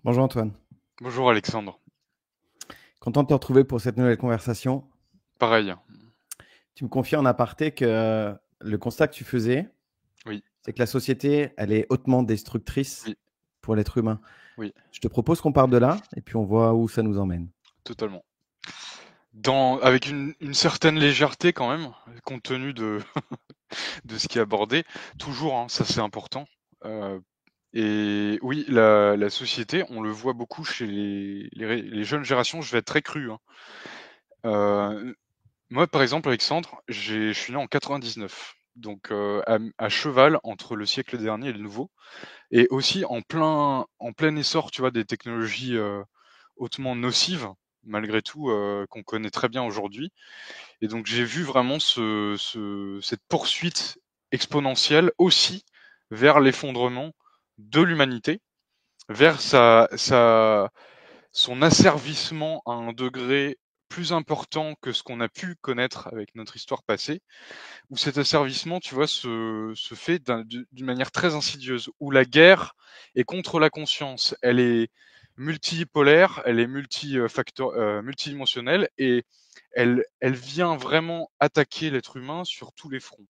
Bonjour Antoine, Bonjour Alexandre. content de te retrouver pour cette nouvelle conversation. Pareil. Tu me confies en aparté que le constat que tu faisais, Oui, c'est que la société, elle est hautement destructrice oui, pour l'être humain. oui, Je te propose qu'on parte de là et puis on voit où ça nous emmène. totalement. Avec une certaine légèreté quand même, compte tenu de ce qui est abordé. Toujours, hein, ça c'est important. Euh, et oui, la société, on le voit beaucoup chez les jeunes générations, je vais être très cru, hein. Euh, Moi, par exemple, Alexandre, je suis né en 99, donc à cheval entre le siècle dernier et le nouveau, et aussi en plein essor, tu vois, des technologies hautement nocives, malgré tout, qu'on connaît très bien aujourd'hui. Et donc j'ai vu vraiment cette poursuite exponentielle aussi vers l'effondrement de l'humanité, vers son asservissement à un degré plus important que ce qu'on a pu connaître avec notre histoire passée, où cet asservissement, tu vois, se fait d'une manière très insidieuse, où la guerre est contre la conscience, elle est multipolaire, elle est multidimensionnelle, et elle vient vraiment attaquer l'être humain sur tous les fronts.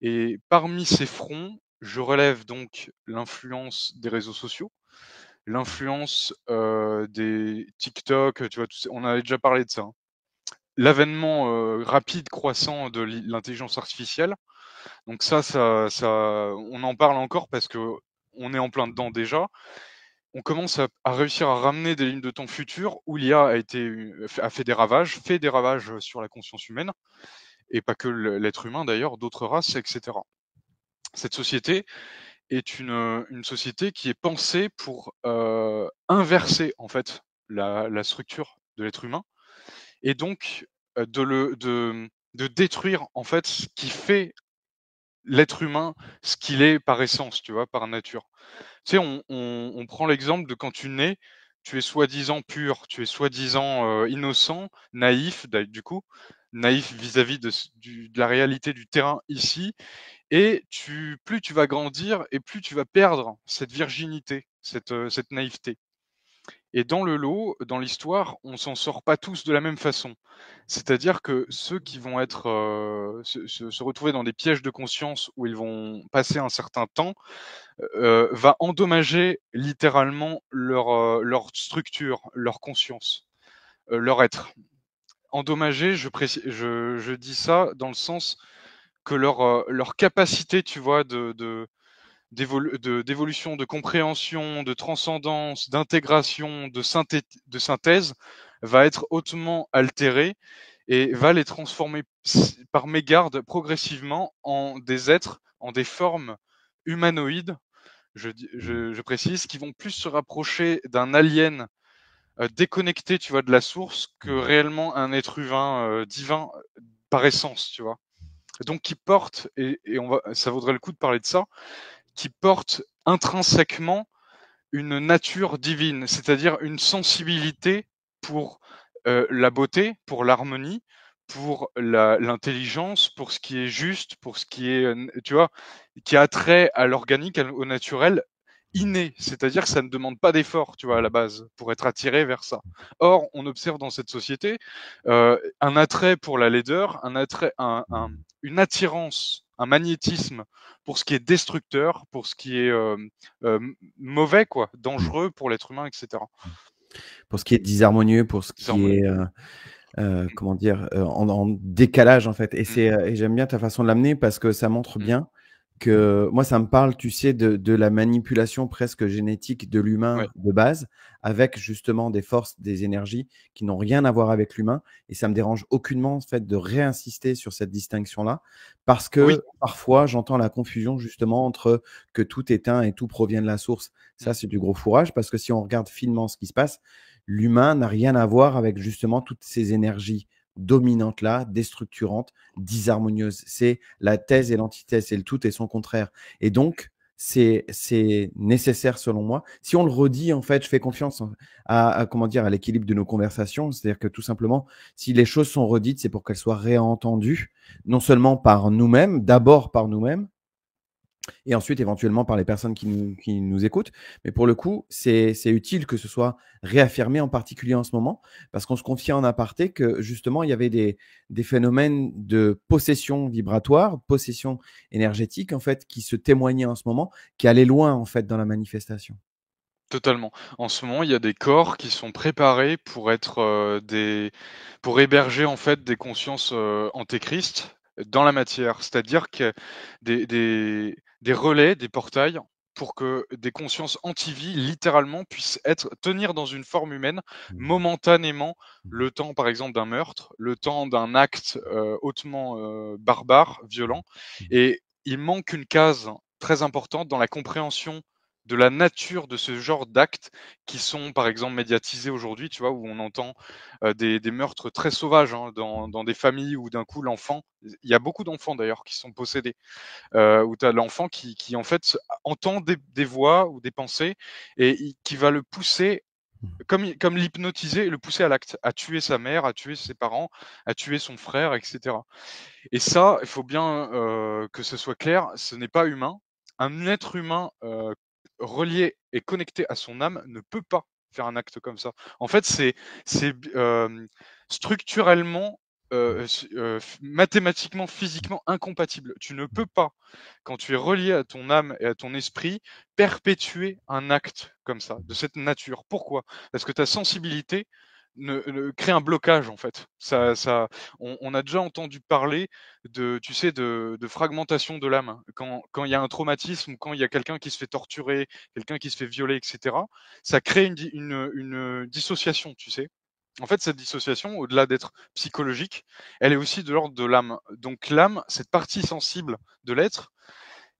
Et parmi ces fronts, je relève donc l'influence des réseaux sociaux, l'influence des TikTok, tu vois, on avait déjà parlé de ça, hein. L'avènement rapide, croissant de l'intelligence artificielle. Donc on en parle encore parce que on est en plein dedans déjà. On commence à réussir à ramener des lignes de temps futures où l'IA a fait des ravages sur la conscience humaine, et pas que l'être humain d'ailleurs, d'autres races, etc. Cette société est une société qui est pensée pour inverser en fait la structure de l'être humain, et donc de détruire en fait ce qui fait l'être humain ce qu'il est par essence, tu vois, par nature. Tu sais, on prend l'exemple de quand tu nais, tu es soi-disant pur, tu es soi-disant innocent, naïf, du coup, naïf vis-à-vis de la réalité du terrain ici, et plus tu vas grandir et plus tu vas perdre cette virginité, cette naïveté. Et dans le lot, dans l'histoire, on s'en sort pas tous de la même façon. C'est-à-dire que ceux qui vont se retrouver dans des pièges de conscience où ils vont passer un certain temps, va endommager littéralement leur structure, leur conscience, leur être. Endommager, je dis ça dans le sens que leur capacité, tu vois, d'évolution, de compréhension, de transcendance, d'intégration, de synthèse, va être hautement altérée et va les transformer par mégarde progressivement en des êtres, en des formes humanoïdes, je précise, qui vont plus se rapprocher d'un alien déconnecté, tu vois, de la source, que réellement un être humain divin par essence, tu vois. Donc qui porte, et ça vaudrait le coup de parler de ça, qui porte intrinsèquement une nature divine, c'est-à-dire une sensibilité pour la beauté, pour l'harmonie, pour l'intelligence, pour ce qui est juste, pour ce qui est, tu vois, qui a trait à l'organique, au naturel, inné, c'est-à-dire que ça ne demande pas d'effort, tu vois, à la base, pour être attiré vers ça. Or, on observe dans cette société un attrait pour la laideur, une attirance, un magnétisme pour ce qui est destructeur, pour ce qui est mauvais, quoi, Mm. dangereux pour l'être humain, etc. Pour ce qui est disharmonieux, pour ce qui Disharmonie. est, comment dire, en décalage en fait. Mm, Et j'aime bien ta façon de l'amener parce que ça montre mm, bien que moi, ça me parle, tu sais, de la manipulation presque génétique de ouais, l'humain de base, avec justement des forces, des énergies qui n'ont rien à voir avec l'humain. Et ça me dérange aucunement, en fait, de réinsister sur cette distinction-là, parce oui, que parfois, j'entends la confusion justement entre que tout est un et tout provient de la source. mm, Ça, c'est du gros fourrage, parce que si on regarde finement ce qui se passe, l'humain n'a rien à voir avec justement toutes ces énergies dominantes-là, déstructurantes, disharmonieuses. C'est la thèse et l'antithèse, c'est le tout et son contraire. Et donc, c'est nécessaire selon moi. Si on le redit, en fait, je fais confiance comment dire, à l'équilibre de nos conversations. C'est-à-dire que tout simplement, si les choses sont redites, c'est pour qu'elles soient réentendues, non seulement par nous-mêmes, d'abord par nous-mêmes, et ensuite éventuellement par les personnes qui nous écoutent. Mais pour le coup, c'est utile que ce soit réaffirmé, en particulier en ce moment, parce qu'on se confie en aparté que justement, il y avait des phénomènes de possession vibratoire, possession énergétique, en fait, qui se témoignaient en ce moment, qui allaient loin, en fait, dans la manifestation. Totalement. En ce moment, il y a des corps qui sont préparés pour être, pour héberger, en fait, des consciences, antéchrist dans la matière. C'est-à-dire que des relais, des portails pour que des consciences anti-vie, littéralement, puissent tenir dans une forme humaine Mmh. momentanément, Mmh. le temps, par exemple, d'un meurtre, le temps d'un acte, hautement, barbare, violent, Mmh. et il manque une case très importante dans la compréhension de la nature de ce genre d'actes qui sont, par exemple, médiatisés aujourd'hui, tu vois? Où on entend, des meurtres très sauvages, hein, dans des familles où d'un coup l'enfant, il y a beaucoup d'enfants d'ailleurs qui sont possédés, où tu as l'enfant qui en fait entend des voix ou des pensées, et qui va le pousser Mmh. comme l'hypnotiser et le pousser à l'acte, à tuer sa mère, à tuer ses parents, à tuer son frère, et cetera. Et ça, il faut bien, que ce soit clair, ce n'est pas humain. Un être humain, relié et connecté à son âme ne peut pas faire un acte comme ça. En fait, c'est structurellement, mathématiquement, physiquement incompatible. Tu ne peux pas, quand tu es relié à ton âme et à ton esprit, perpétuer un acte comme ça, de cette nature. Pourquoi? Parce que ta sensibilité crée un blocage, en fait. On a déjà entendu parler tu sais, de fragmentation de l'âme. Quand il y a un traumatisme, ou quand il y a quelqu'un qui se fait torturer, quelqu'un qui se fait violer, et cetera, ça crée une dissociation, tu sais? En fait, cette dissociation, au-delà d'être psychologique, elle est aussi de l'ordre de l'âme. Donc l'âme, cette partie sensible de l'être,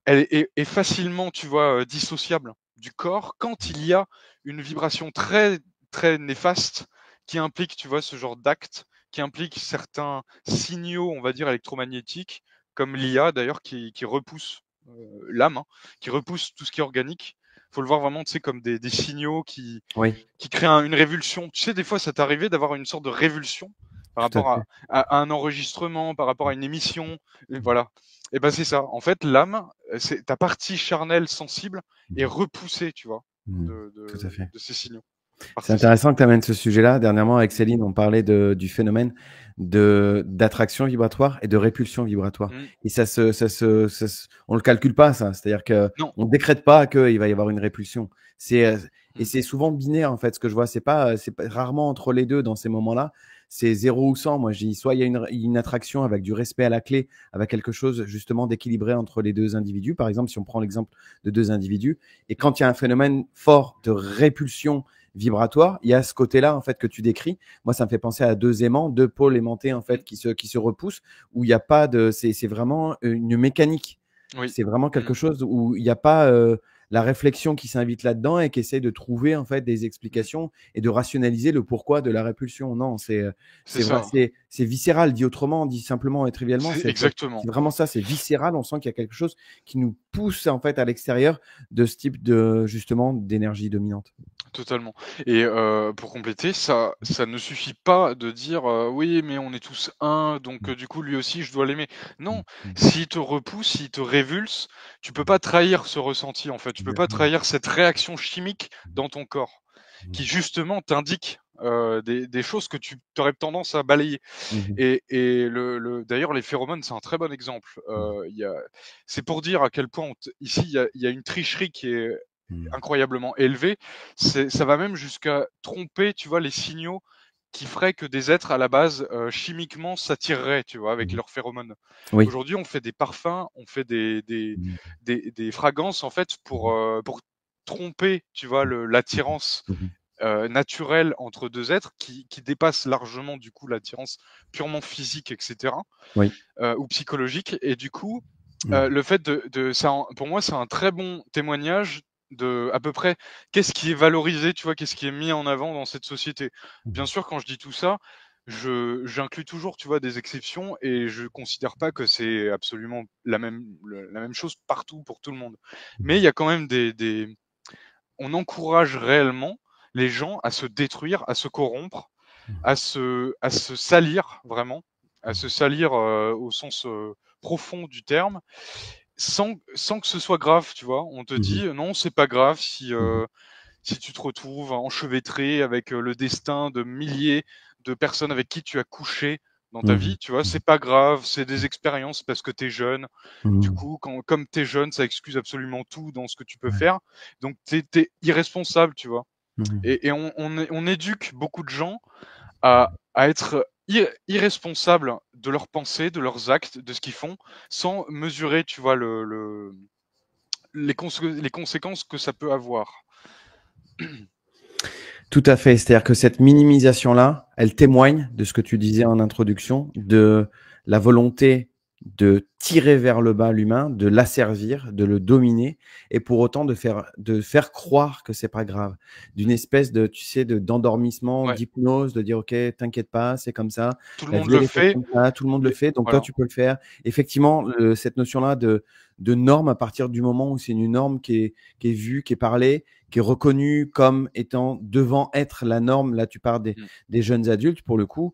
elle est facilement, tu vois, dissociable du corps quand il y a une vibration très, très néfaste qui implique, tu vois, ce genre d'acte, qui implique certains signaux, on va dire, électromagnétiques, comme l'IA d'ailleurs qui repousse, l'âme, hein, qui repousse tout ce qui est organique. Faut le voir vraiment, tu sais, comme des signaux Oui, qui créent une révulsion. Tu sais, des fois, ça t'est arrivé d'avoir une sorte de révulsion par tout à rapport fait. à un enregistrement, par rapport à une émission, et voilà. Et ben c'est ça. En fait, l'âme, c'est ta partie charnelle sensible est Mmh. repoussée, tu vois, Mmh. Tout à fait. de ces signaux, par C'est ces signaux. intéressant que tu amènes ce sujet-là. Dernièrement, avec Mmh. Céline, on parlait du phénomène d'attraction vibratoire et de répulsion vibratoire. Mmh. Et on le calcule pas, ça. C'est-à-dire que Non. on décrète pas qu'il va y avoir une répulsion. C'est, et Mmh. c'est souvent binaire, en fait, ce que je vois. C'est pas rarement entre les deux dans ces moments-là. C'est 0 ou 100. Moi, je dis, soit il y a une attraction avec du respect à la clé, avec quelque chose, justement, d'équilibré entre les deux individus. Par exemple, si on prend l'exemple de deux individus, et Mmh. quand il y a un phénomène fort de répulsion vibratoire, il y a ce côté-là, en fait, que tu décris. Moi, ça me fait penser à deux aimants, deux pôles aimantés, en Mmh. fait, qui se repoussent, où il n'y a pas de, c'est vraiment une mécanique. Oui. C'est vraiment Mmh. quelque chose où il n'y a pas la réflexion qui s'invite là-dedans et qui essaie de trouver, en fait, des Mmh. explications et de rationaliser le pourquoi de la répulsion. Non, C'est c'est vrai, ça. c'est viscéral, dit autrement, dit simplement et trivialement. C'est C'est exactement. vraiment ça, c'est viscéral. On sent qu'il y a quelque chose qui nous pousse, en fait, à l'extérieur de ce type de, justement, d'énergie dominante. Totalement. Et pour compléter, ça ne suffit pas de dire, «Oui, mais on est tous un, donc Mmh. du coup, lui aussi, je dois l'aimer». Mmh. Non, Mmh. s'il te repousse, s'il te révulse, tu peux Mmh. pas trahir ce ressenti, en fait. Tu peux pas Exactement. trahir cette réaction chimique Mmh. dans ton corps, Mmh. qui justement t'indique, des choses que tu aurais tendance à balayer. Mmh. Et d'ailleurs, les phéromones, c'est un très bon exemple. Mmh. C'est pour dire à quel point ici, il y a une tricherie qui est Mmh. incroyablement élevée. Ça va même jusqu'à tromper, tu vois, les signaux qui feraient que des êtres à la base, chimiquement s'attireraient, tu vois, avec Mmh. leurs phéromones. Oui. Aujourd'hui, on fait des parfums, on fait Mmh. des fragrances, en fait, Mmh. pour tromper, tu vois, l'attirance, Mmh mh. naturelle entre 2 êtres qui dépasse largement, du coup, l'attirance purement physique, et cetera, Oui. ou psychologique. Et du coup, Mmh. le fait de ça en pour moi, c'est un très bon témoignage de, à peu près, qu'est-ce qui est valorisé, tu vois? Qu'est-ce qui est mis en avant dans cette société? Bien Mmh. sûr, quand je dis tout ça, j'inclus toujours, tu vois, des exceptions et je considère pas que c'est absolument la même chose partout pour tout le monde. Mais il y a quand même on encourage réellement les gens à se détruire, à se corrompre, à se salir vraiment, à se salir au sens profond du terme, sans que ce soit grave, tu vois. On te dit non, c'est pas grave si tu te retrouves enchevêtré avec le destin de milliers de personnes avec qui tu as couché dans ta vie, tu vois, c'est pas grave, c'est des expériences parce que tu es jeune. Du coup, comme tu es jeune, ça excuse absolument tout dans ce que tu peux faire. Donc, tu es irresponsable, tu vois. Et on éduque beaucoup de gens à être irresponsables de leurs pensées, de leurs actes, de ce qu'ils font, sans mesurer, tu vois, les conséquences que ça peut avoir. Tout à fait. C'est-à-dire que cette minimisation-là, elle témoigne de ce que tu disais en introduction, de la volonté de tirer vers le bas l'humain, de l'asservir, de le dominer, et pour autant de faire croire que c'est pas grave, d'une espèce de, tu sais, d'endormissement, Ouais. d'hypnose, de dire ok, t'inquiète pas, c'est comme ça, Tout le la monde vie elle le est faite fait. comme ça, tout le monde le fait, donc toi Voilà. tu peux le faire. Effectivement, cette notion-là de norme à partir du moment où c'est une norme qui est vue, qui est parlée, qui est reconnue comme étant devant être la norme. Là, tu parles des jeunes adultes, pour le coup.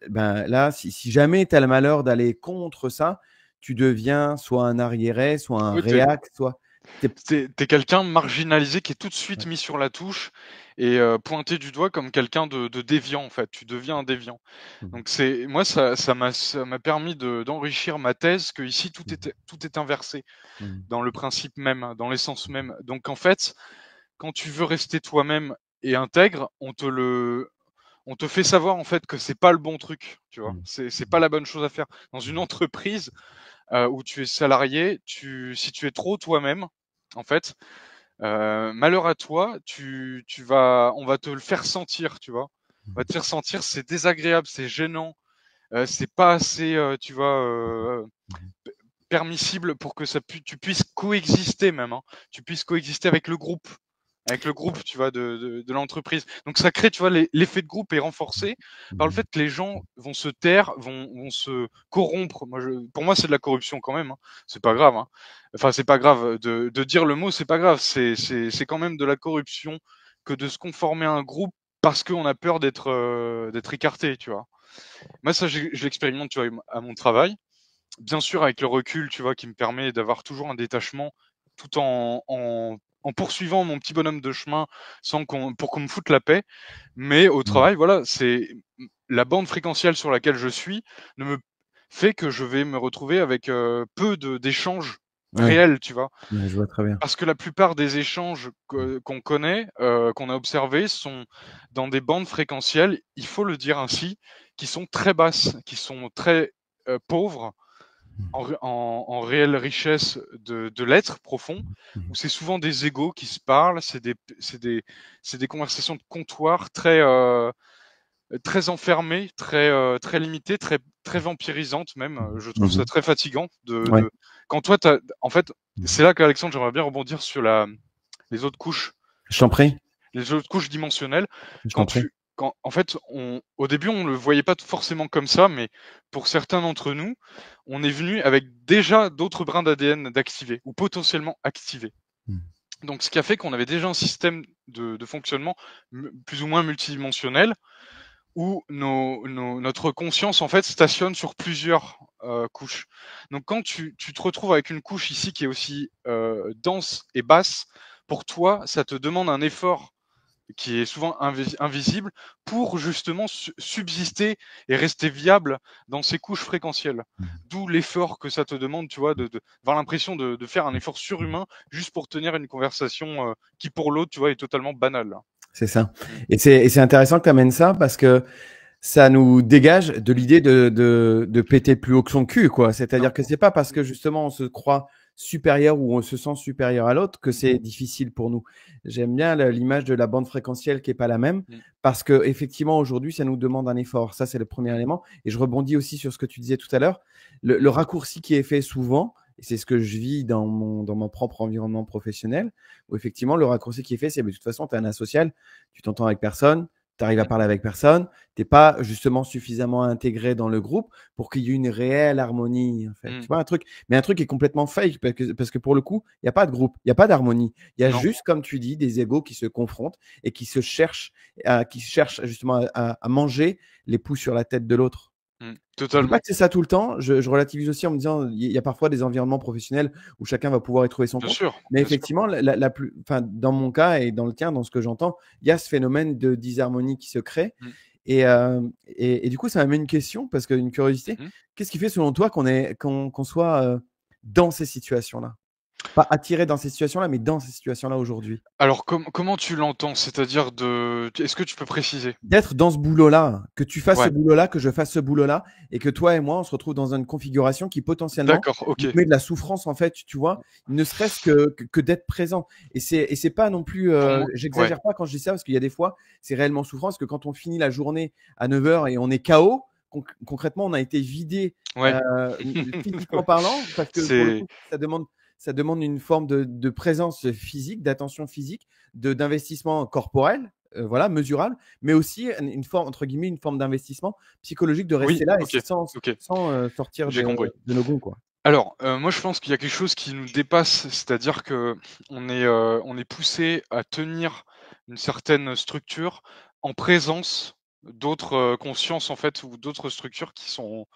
Ben, là, si jamais tu as le malheur d'aller contre ça, tu deviens soit un arriéré, soit un Oui, réac, soit. t'es quelqu'un marginalisé qui est tout de suite mis sur la touche et pointé du doigt comme quelqu'un de déviant, en fait. Tu deviens un déviant. Donc moi, ça m'a permis d'enrichir ma thèse que ici tout est inversé dans le principe même, dans l'essence même. Donc en fait, quand tu veux rester toi-même et intègre, on te fait savoir en fait que c'est pas le bon truc, tu vois. C'est pas la bonne chose à faire. Dans une entreprise où tu es salarié, si tu es trop toi-même, en fait, malheur à toi, on va te le faire sentir, tu vois. On va te faire sentir, c'est désagréable, c'est gênant, c'est pas assez, tu vois, permissible pour que tu puisses coexister même, hein. Tu puisses coexister avec le groupe, tu vois, de l'entreprise. Donc ça crée, tu vois, l'effet de groupe est renforcé par le fait que les gens vont se taire, vont se corrompre. Pour moi, c'est de la corruption quand même, hein. C'est pas grave, hein. Enfin, c'est pas grave de dire le mot, c'est pas grave. C'est quand même de la corruption que de se conformer à un groupe parce qu'on a peur d'être écarté, tu vois. Moi, ça, je l'expérimente, tu vois, à mon travail. Bien sûr, avec le recul, tu vois, qui me permet d'avoir toujours un détachement tout en poursuivant mon petit bonhomme de chemin pour qu'on me foute la paix. Mais au travail, voilà, la bande fréquentielle sur laquelle je suis ne me fait que je vais me retrouver avec peu d'échanges Ouais, réels, tu vois. je vois très bien. Parce que la plupart des échanges qu'on connaît, qu'on a observés, sont dans des bandes fréquentielles, il faut le dire ainsi, qui sont très basses, qui sont très pauvres en réelle richesse de l'être profond, où c'est souvent des égos qui se parlent, c'est des conversations de comptoir très enfermées, très limitées, très vampirisantes même. Je trouve ça très fatigant Ouais, quand toi, en fait, c'est là qu'Alexandre, j'aimerais bien rebondir sur les autres couches, je t'en prie, les autres couches dimensionnelles. je Quand t'en prie. en fait, au début, on le voyait pas forcément comme ça, mais pour certains d'entre nous, on est venu avec déjà d'autres brins d'ADN d'activés ou potentiellement activés. Donc, ce qui a fait qu'on avait déjà un système de fonctionnement plus ou moins multidimensionnel où notre conscience en fait stationne sur plusieurs couches. Donc quand tu te retrouves avec une couche ici qui est aussi dense et basse, pour toi, ça te demande un effort qui est souvent invisible pour justement subsister et rester viable dans ces couches fréquentielles. D'où l'effort que ça te demande, tu vois, d'avoir l'impression de faire un effort surhumain juste pour tenir une conversation qui pour l'autre, tu vois, est totalement banale. C'est ça. Et c'est intéressant que tu amènes ça parce que ça nous dégage de l'idée de péter plus haut que son cul, quoi. Non. C'est-à-dire que c'est pas parce que justement on se croit supérieur ou on se sent supérieur à l'autre que c'est difficile pour nous. J'aime bien l'image de la bande fréquentielle qui est pas la même parce que effectivement aujourd'hui ça nous demande un effort. Ça c'est le premier élément. Et je rebondis aussi sur ce que tu disais tout à l'heure. Le raccourci qui est fait souvent, et c'est ce que je vis dans mon propre environnement professionnel, où effectivement le raccourci qui est fait, c'est de toute façon tu es un asocial, tu t'entends avec personne, tu arrives à parler avec personne, tu n'es pas justement suffisamment intégré dans le groupe pour qu'il y ait une réelle harmonie, en fait. Tu vois, un truc qui est complètement fake parce que pour le coup, il n'y a pas de groupe, il n'y a pas d'harmonie. Il y a Non. juste, comme tu dis, des égos qui se confrontent et qui cherchent justement à manger les poux sur la tête de l'autre. Je dis Totalement. pas que c'est ça tout le temps. Je relativise aussi en me disant, il y a parfois des environnements professionnels où chacun va pouvoir y trouver son Bien compte. sûr, Mais bien sûr. effectivement, dans mon cas et dans le tien, dans ce que j'entends, il y a ce phénomène de disharmonie qui se crée. Et du coup, ça m'amène une question, parce qu'une curiosité. Qu'est-ce qui fait selon toi qu'on soit dans ces situations-là? Pas attiré dans ces situations-là, mais dans ces situations-là aujourd'hui. Alors comment tu l'entends? C'est-à-dire est-ce que tu peux préciser? D'être dans ce boulot-là, que tu fasses ce Ouais, boulot-là, que je fasse ce boulot-là, et que toi et moi, on se retrouve dans une configuration qui potentiellement d'accord, OK. nous met de la souffrance, en fait, tu vois, ne serait-ce que d'être présent. Et c'est pas non plus, Pour moi ouais, j'exagère pas quand je dis ça, parce qu'il y a des fois, c'est réellement souffrant, parce que quand on finit la journée à 9 heures et on est KO, concrètement, on a été vidé, ouais. physiquement parlant, parce que pour le C'est coup, ça demande une forme de présence physique, d'attention physique, d'investissement corporel, voilà, mesurable, mais aussi une forme, entre guillemets, une forme d'investissement psychologique de oui, rester là et OK, OK, sans sortir j'ai compris. de nos gonds, quoi. Alors, moi je pense qu'il y a quelque chose qui nous dépasse, c'est-à-dire qu'on est poussé à tenir une certaine structure en présence d'autres, consciences en fait ou d'autres structures qui sont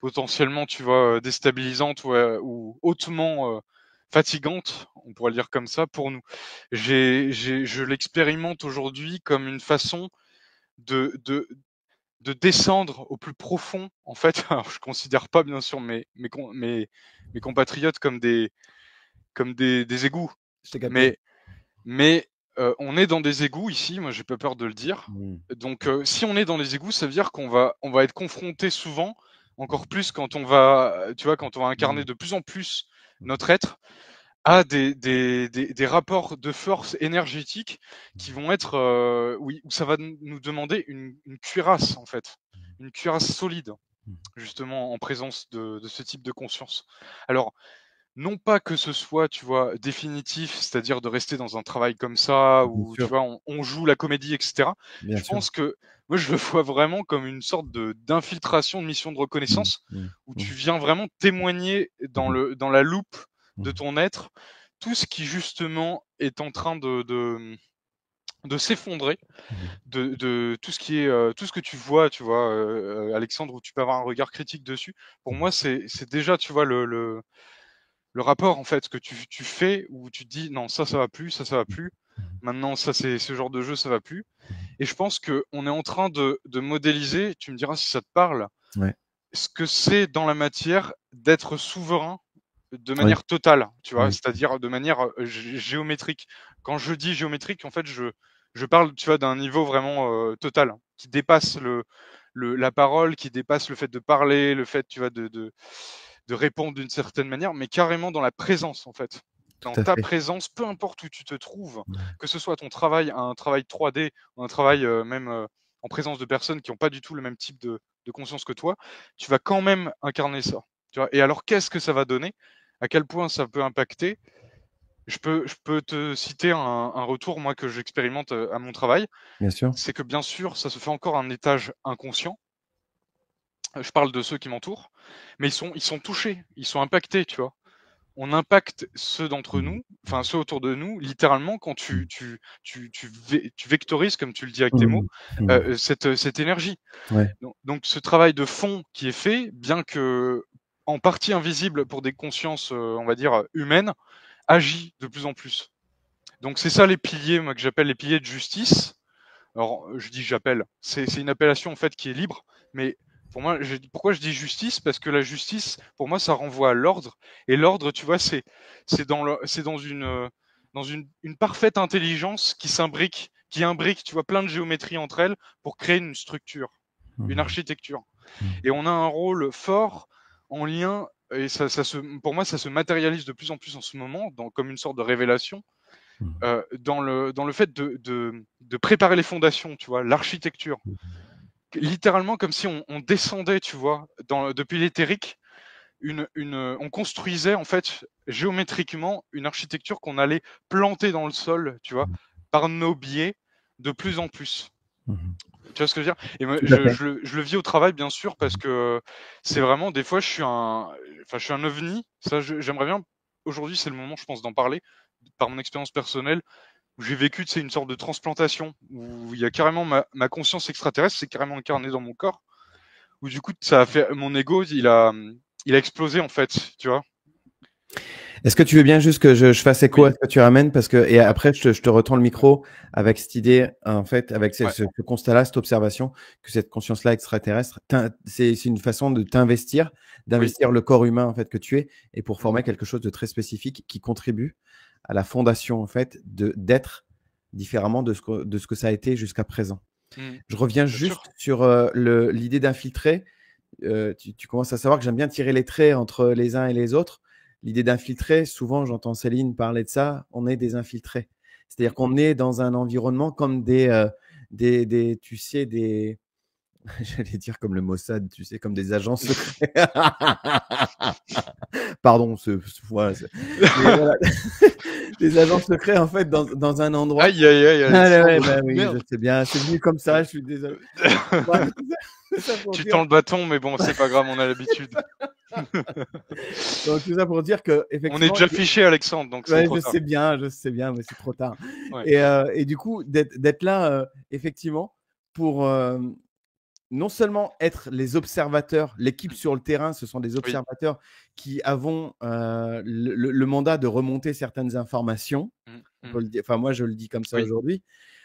potentiellement, tu vois, déstabilisantes ou hautement, fatigantes, on pourrait le dire comme ça, pour nous. Je l'expérimente aujourd'hui comme une façon de de de descendre au plus profond, en fait. Alors je considère pas bien sûr mes compatriotes comme des égouts, Je t'ai capté. mais mais on est dans des égouts ici, moi j'ai pas peur de le dire. Mmh. Donc si on est dans les égouts, ça veut dire qu'on va être confronté souvent, encore plus quand on va, tu vois, quand on va incarner Mmh. de plus en plus notre être, à des rapports de force énergétique qui vont être, oui, où ça va nous demander une cuirasse, en fait, une cuirasse solide, justement en présence de ce type de conscience. Alors, non pas que ce soit, tu vois, définitif, c'est-à-dire de rester dans un travail comme ça Bien où, tu sûr, vois, on joue la comédie et cetera. bien Je sûr. pense que moi, je le vois vraiment comme une sorte d'infiltration, de mission de Mmh. reconnaissance Mmh. où tu Mmh. viens vraiment témoigner Mmh. dans la loupe de Mmh. ton être, tout ce qui justement est en train de s'effondrer, Mmh. de tout ce qui est, tout ce que tu vois, Alexandre, où tu peux avoir un regard critique dessus. Pour moi, c'est déjà, tu vois, le rapport en fait que tu fais où tu te dis: «Non, ça va plus, ça va plus. Mmh. Maintenant ça c'est ce genre de jeu, ça va plus» Mmh. et je pense qu'on est en train de modéliser, tu me diras si ça te parle, Ouais. ce que c'est dans la matière d'être souverain de Oui, manière totale, tu vois? oui. C'est-à-dire de manière, géométrique. Quand je dis géométrique, en fait, je parle, tu vois, d'un niveau vraiment, total, qui dépasse la parole, qui dépasse le fait de parler, le fait, tu vois, de répondre d'une certaine manière, mais carrément dans la présence, en fait. Dans Tout à ta fait. présence, peu importe où tu te trouves, Ouais. que ce soit ton travail, un travail 3D ou un travail, même, en présence de personnes qui ont pas du tout le même type de conscience que toi, tu vas quand même incarner ça, tu vois? Et alors qu'est-ce que ça va donner? À quel point ça peut impacter? Je peux te citer un retour, moi, que j'expérimente, à mon travail. Bien sûr. C'est que bien sûr, ça se fait encore à un étage inconscient. Je parle de ceux qui m'entourent, mais ils sont touchés, ils sont impactés, tu vois? On impacte ceux d'entre Mmh. nous, enfin ceux autour de nous, littéralement quand Mmh. tu vectorises, comme tu le dis avec tes mots, Mmh. Mmh. cette énergie. Ouais. Donc ce travail de fond qui est fait, bien que en partie invisible pour des consciences, on va dire, humaines, agit de plus en plus. Donc c'est ça les piliers, moi, que j'appelle les piliers de justice. Alors, je dis j'appelle, c'est une appellation en fait qui est libre, mais pour moi, pourquoi je dis justice? Parce que la justice, pour moi, ça renvoie à l'ordre et l'ordre, tu vois, c'est dans une parfaite intelligence qui imbrique, tu vois, plein de géométrie entre elles pour créer une structure, une Mmh. architecture Mmh. et on a un rôle fort en lien et pour moi, ça se matérialise de plus en plus en ce moment comme une sorte de révélation Mmh. dans le fait de préparer les fondations, tu vois? L'architecture. Littéralement comme si on descendait, tu vois? Depuis l'éthérique, on construisait en fait géométriquement une architecture qu'on allait planter dans le sol, tu vois? Par nos biais de plus en plus. Mhm. Tu vois ce que je veux dire? Et moi, Tout à fait. je le vis au travail, bien sûr, parce Mhm. que c'est vraiment des fois, je suis un ovni. Ça, j'aimerais bien aujourd'hui, c'est le moment, je pense, d'en parler, par mon expérience personnelle, où j'ai vécu, tu sais, une sorte de transplantation, où il y a carrément ma conscience extraterrestre, c'est carrément incarné dans mon corps, où du coup, ça a fait mon ego, il a explosé, en fait, tu vois? Est-ce que tu veux bien juste que je fasse écho Oui, à ce que tu ramènes parce que et après je te retends le micro avec cette idée en fait avec ouais, ce constat-là, cette observation que cette conscience-là extraterrestre, c'est une façon de t'investir, oui, d'investir le corps humain en fait que tu es et pour mmh, former quelque chose de très spécifique qui contribue à la fondation en fait de d'être différemment de ce que ça a été jusqu'à présent. mmh, Je reviens bien sûr. juste sur l'idée d'infiltrer. Tu commences à savoir que j'aime bien tirer les traits entre les uns et les autres. L'idée d'infiltrer, souvent j'entends Céline parler de ça, on est des infiltrés. C'est-à-dire Mmh, qu'on est dans un environnement comme tu sais, des, j'allais dire comme le Mossad, tu sais, comme des agents secrets. Pardon, voilà, mais voilà, des agents secrets en fait dans un endroit. Aïe, aïe, aïe, Ah ouais, ouais, Alexandre, bah oui, je merde. sais bien, c'est venu comme ça, je suis désolé. Ouais, tout ça pour Tu dire. tends le bâton, mais bon, c'est pas grave, on a l'habitude. Donc tout ça pour dire que On est effectivement, déjà fiché, Alexandre, donc c'est ouais, trop tard. je sais bien, mais c'est trop tard. Ouais. Et du coup, d'être là, effectivement, pour non seulement être les observateurs, l'équipe Mmh. sur le terrain, ce sont des Oui. observateurs qui avons le mandat de remonter certaines informations. Mmh, On mmh. peut le dire, enfin moi je le dis comme ça Oui, aujourd'hui.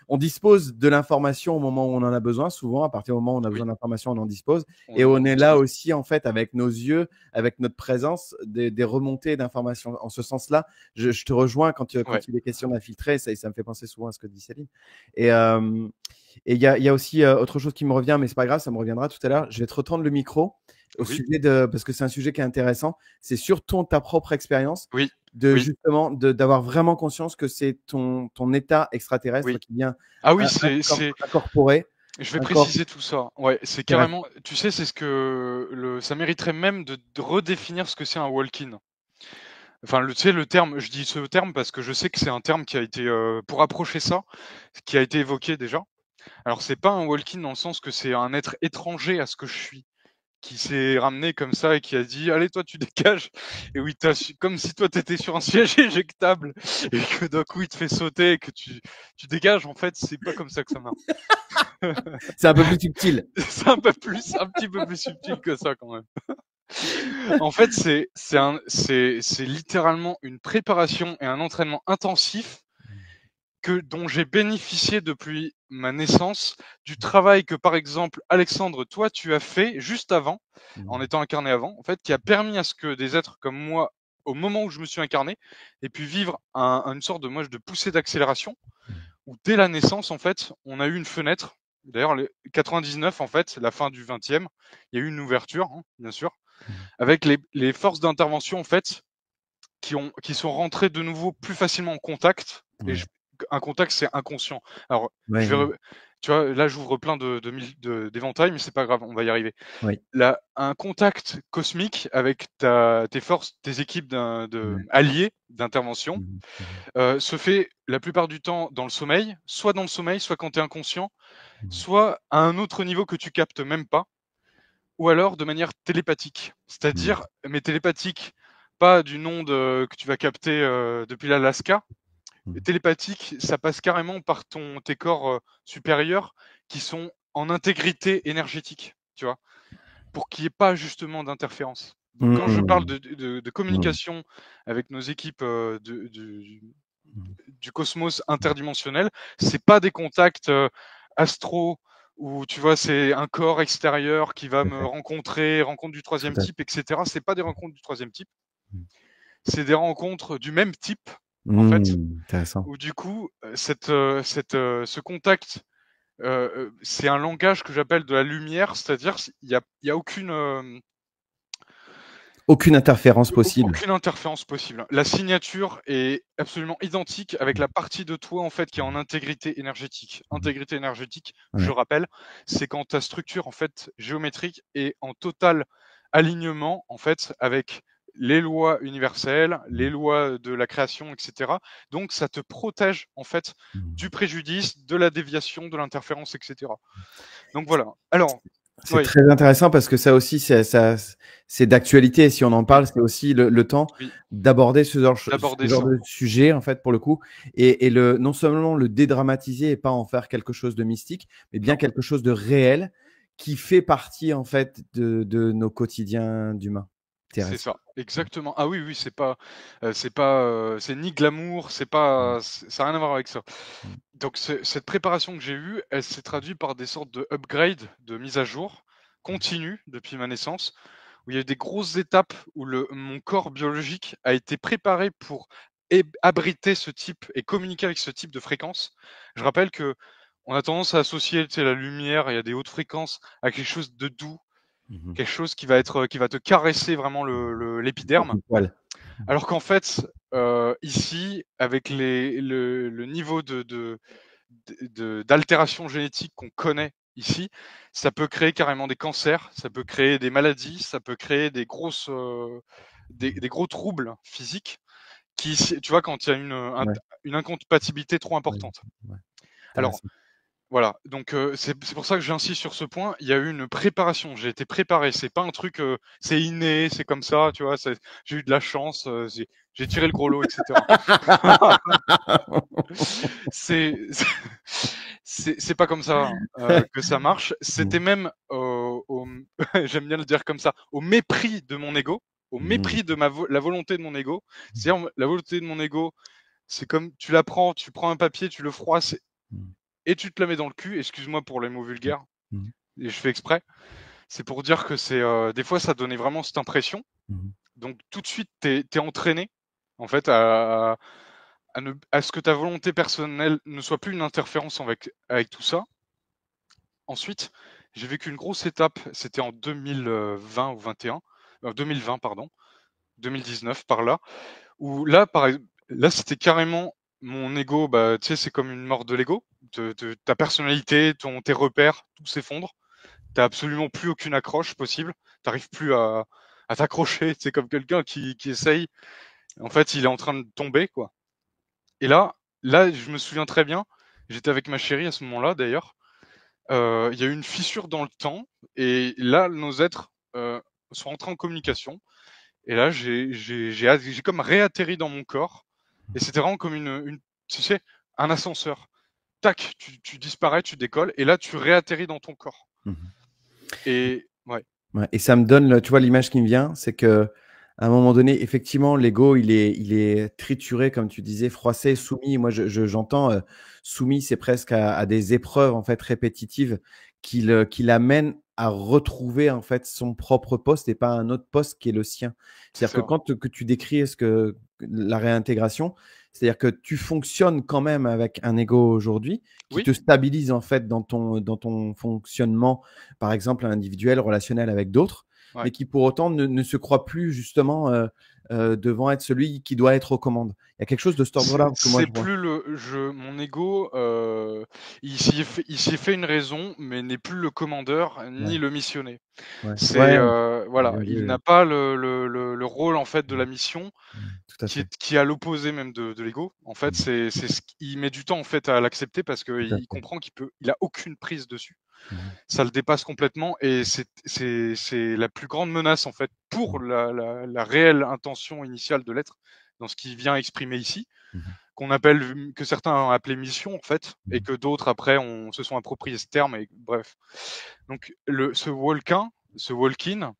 On dispose de l'information au moment où on en a besoin. Souvent, à partir du moment où on a oui, besoin d'informations, on en dispose. Et on on en est là dispose. aussi, en fait, avec nos yeux, avec notre présence, des remontées d'informations. En ce sens-là, je te rejoins Ouais. quand il est question d'infiltrer. Ça me fait penser souvent à ce que dit Céline. Et il y a aussi autre chose qui me revient, mais c'est pas grave, ça me reviendra tout à l'heure. Je vais te retendre le micro au Oui, sujet parce que c'est un sujet qui est intéressant. C'est sur ta propre expérience oui, de oui, justement d'avoir vraiment conscience que c'est ton état extraterrestre oui. qui vient Ah oui, c'est incorporer je vais un corps préciser tout ça. Ouais, c'est terrestre. carrément tu sais, c'est ce que ça mériterait même de redéfinir ce que c'est un walk-in. Enfin, tu sais, le terme, je dis ce terme parce que je sais que c'est un terme qui a été, pour approcher ça, qui a été évoqué déjà. Alors c'est pas un walk-in dans le sens que c'est un être étranger à ce que je suis, qui s'est ramené comme ça et qui a dit: «Allez toi tu dégages» et oui, comme si toi tu étais sur un siège éjectable et que d'un coup il te fait sauter et que tu dégages. En fait, c'est pas comme ça que ça marche. C'est un peu plus subtil. C'est un petit peu plus subtil que ça quand même. En fait, c'est littéralement une préparation et un entraînement intensif dont j'ai bénéficié depuis ma naissance, du travail que, par exemple, Alexandre, toi, tu as fait juste avant, en Mmh. étant incarné avant, en fait, qui a permis à ce que des êtres comme moi, au moment où je me suis incarné, aient pu vivre une sorte de, moi, de poussée d'accélération, où dès la naissance, en fait, on a eu une fenêtre. D'ailleurs, les 99, en fait, la fin du 20e, il y a eu une ouverture, hein, bien sûr, avec les forces d'intervention, en fait, qui sont rentrées de nouveau plus facilement en contact. Et Ouais. un contact, c'est inconscient. Alors, Ouais, je vais, ouais. tu vois, là, j'ouvre plein d'éventails, mais c'est pas grave, on va y arriver. Oui. Là, un contact cosmique avec tes forces, tes équipes Ouais. alliées d'intervention, Mmh mh. Mmh. se fait la plupart du temps dans le sommeil, soit dans le sommeil, soit quand tu es inconscient, Mmh. soit à un autre niveau que tu captes même pas, ou alors de manière télépathique. Mmh. C'est-à-dire, mais télépathique, pas d'une onde que tu vas capter depuis l'Alaska. Mmh. Télépathique, ça passe carrément par tes corps supérieurs qui sont en intégrité énergétique, tu vois, pour qu'il n'y ait pas justement d'interférence. Donc quand je parle Mmh. de Mmh. communication avec nos équipes Mmh. du cosmos interdimensionnel, c'est pas des contacts astro où tu vois c'est un corps extérieur qui va Tout à me fait. rencontrer, rencontre du Tout troisième à fait. type, etc. C'est pas des rencontres du troisième type, Mmh. c'est des rencontres du même type en fait, Mmh. Intéressant. où du coup ce contact, c'est un langage que j'appelle de la lumière, c'est-à-dire il y a aucune Aucune interférence possible. aucune interférence possible. La signature est absolument identique avec Mmh. la partie de toi, en fait, qui est en intégrité énergétique. Mmh. Intégrité énergétique, je Ouais. rappelle, c'est quand ta structure, en fait, géométrique est en total alignement, en fait, avec les lois universelles, les lois de la création, etc. Donc, ça te protège, en fait, du préjudice, de la déviation, de l'interférence, etc. Donc, voilà. Alors, C'est oui, très intéressant parce que ça aussi, c'est d'actualité. Si on en oui, parle, c'est aussi le temps oui, d'aborder ce d'aborder genre ça. de sujet, en fait, pour le coup. Et non seulement le dédramatiser et pas en faire quelque chose de mystique, mais bien Non. quelque chose de réel qui fait partie, en fait, de nos quotidiens d'humains C'est terrestres. ça, exactement. Ah oui, oui, c'est ni glamour, c'est pas, ça a rien à voir avec ça. Mm. Donc cette préparation que j'ai eue, elle s'est traduite par des sortes de upgrades, de mise à jour continue depuis ma naissance, où il y a eu des grosses étapes où mon corps biologique a été préparé pour abriter ce type et communiquer avec ce type de fréquence. Je rappelle que on a tendance à associer, tu sais, la lumière, il y a des hautes fréquences, à quelque chose de doux, Mhm. quelque chose qui va te caresser vraiment l'épiderme. Du poil. Alors qu'en fait, ici, avec le niveau d'altération génétique qu'on connaît ici, ça peut créer carrément des cancers, ça peut créer des maladies, ça peut créer des gros troubles physiques tu vois, quand il y a Ouais, une incompatibilité trop ouais, importante. ouais. Alors, Intéressant. voilà, donc c'est pour ça que j'insiste sur ce point. Il y a eu une préparation, j'ai été préparé. C'est pas un truc, c'est inné, c'est comme ça, tu vois. J'ai eu de la chance, j'ai tiré le gros lot, etc. C'est c'est pas comme ça que ça marche. C'était Mm. même j'aime bien le dire comme ça, au mépris de mon ego, au Mm. mépris de la volonté de mon ego. C'est-à-dire la volonté de mon ego, c'est comme tu prends un papier, tu le froisses Mm. et tu te la mets dans le cul. Excuse-moi pour les mots vulgaires, Mm. et je fais exprès. C'est pour dire que des fois ça donnait vraiment cette impression. Mm. Donc tout de suite t'es entraîné en fait à ce que ta volonté personnelle ne soit plus une interférence avec tout ça. Ensuite, j'ai vécu une grosse étape, c'était en 2020 ou 21, 2020 pardon, 2019 par là, où là c'était carrément mon ego, bah tu sais c'est comme une mort de l'ego, ta personnalité, tes repères, tout s'effondre. T'as absolument plus aucune accroche possible. T'arrives plus à t'accrocher. C'est comme quelqu'un qui essaye. En fait, il est en train de tomber, quoi. Et là, je me souviens très bien. J'étais avec ma chérie à ce moment-là, d'ailleurs. Il y a eu une fissure dans le temps. Et là, nos êtres sont entrés en communication. Et là, j'ai comme réatterri dans mon corps. Et c'était vraiment comme tu sais, un ascenseur. Tac, tu disparais, tu décolles. Et là, tu réatterris dans ton corps. Mhm. Et ouais, Ouais, et ça me donne, tu vois, l'image qui me vient, c'est que à un moment donné, effectivement, l'ego, il est trituré, comme tu disais, froissé, soumis. Moi, j'entends soumis, c'est presque à des épreuves en fait répétitives qui l'amènent à retrouver en fait son propre poste et pas un autre poste qui est le sien. c'est C'est-à-dire que ça. quand que tu décris la réintégration, c'est-à-dire que tu fonctionnes quand même avec un ego aujourd'hui qui Oui, te stabilise en fait dans ton fonctionnement, par exemple, individuel, relationnel avec d'autres, ouais. mais qui pour autant ne se croit plus justement devant être celui qui doit être aux commandes. Il y a quelque chose de cet ordre-là que moi C'est je vois. plus mon ego, il s'y est fait une raison, mais n'est plus le commandeur ni Ouais, le missionné. ouais, ouais, Voilà, bien il vu. n'a pas le rôle en fait de la mission Tout à fait. qui est à l'opposé même de l'ego. En fait, Mm, il met du temps en fait à l'accepter parce tout à qu'il fait. comprend il a aucune prise dessus. Mhm, Ça le dépasse complètement et c'est la plus grande menace en fait pour mm, la réelle intention initiale de l'être dans ce qu'il vient exprimer ici, mhm, que certains ont appelé mission en fait et mhm, que d'autres après se sont appropriés ce terme et bref. Donc ce walk-in,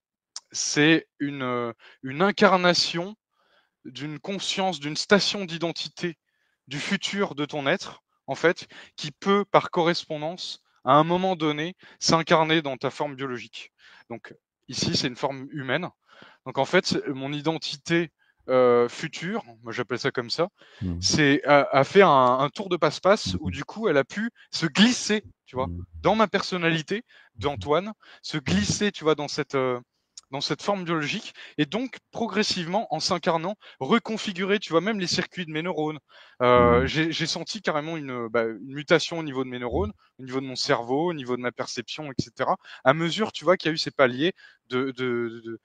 c'est une incarnation d'une conscience, d'une station d'identité du futur de ton être, en fait, qui peut, par correspondance, à un moment donné, s'incarner dans ta forme biologique. Donc, ici, c'est une forme humaine. Donc, en fait, mon identité future, moi j'appelle ça comme ça, mm, a fait un tour de passe-passe où mhm, du coup elle a pu se glisser, tu vois, mm, dans ma personnalité d'Antoine, se mm, glisser, tu vois, dans cette forme biologique et donc progressivement en s'incarnant reconfigurer tu vois même les circuits de mes neurones. mm, J'ai senti carrément une mutation au niveau de mes neurones, au niveau de mon cerveau, au niveau de ma perception, etc. À mesure tu vois qu'il y a eu ces paliers de, de,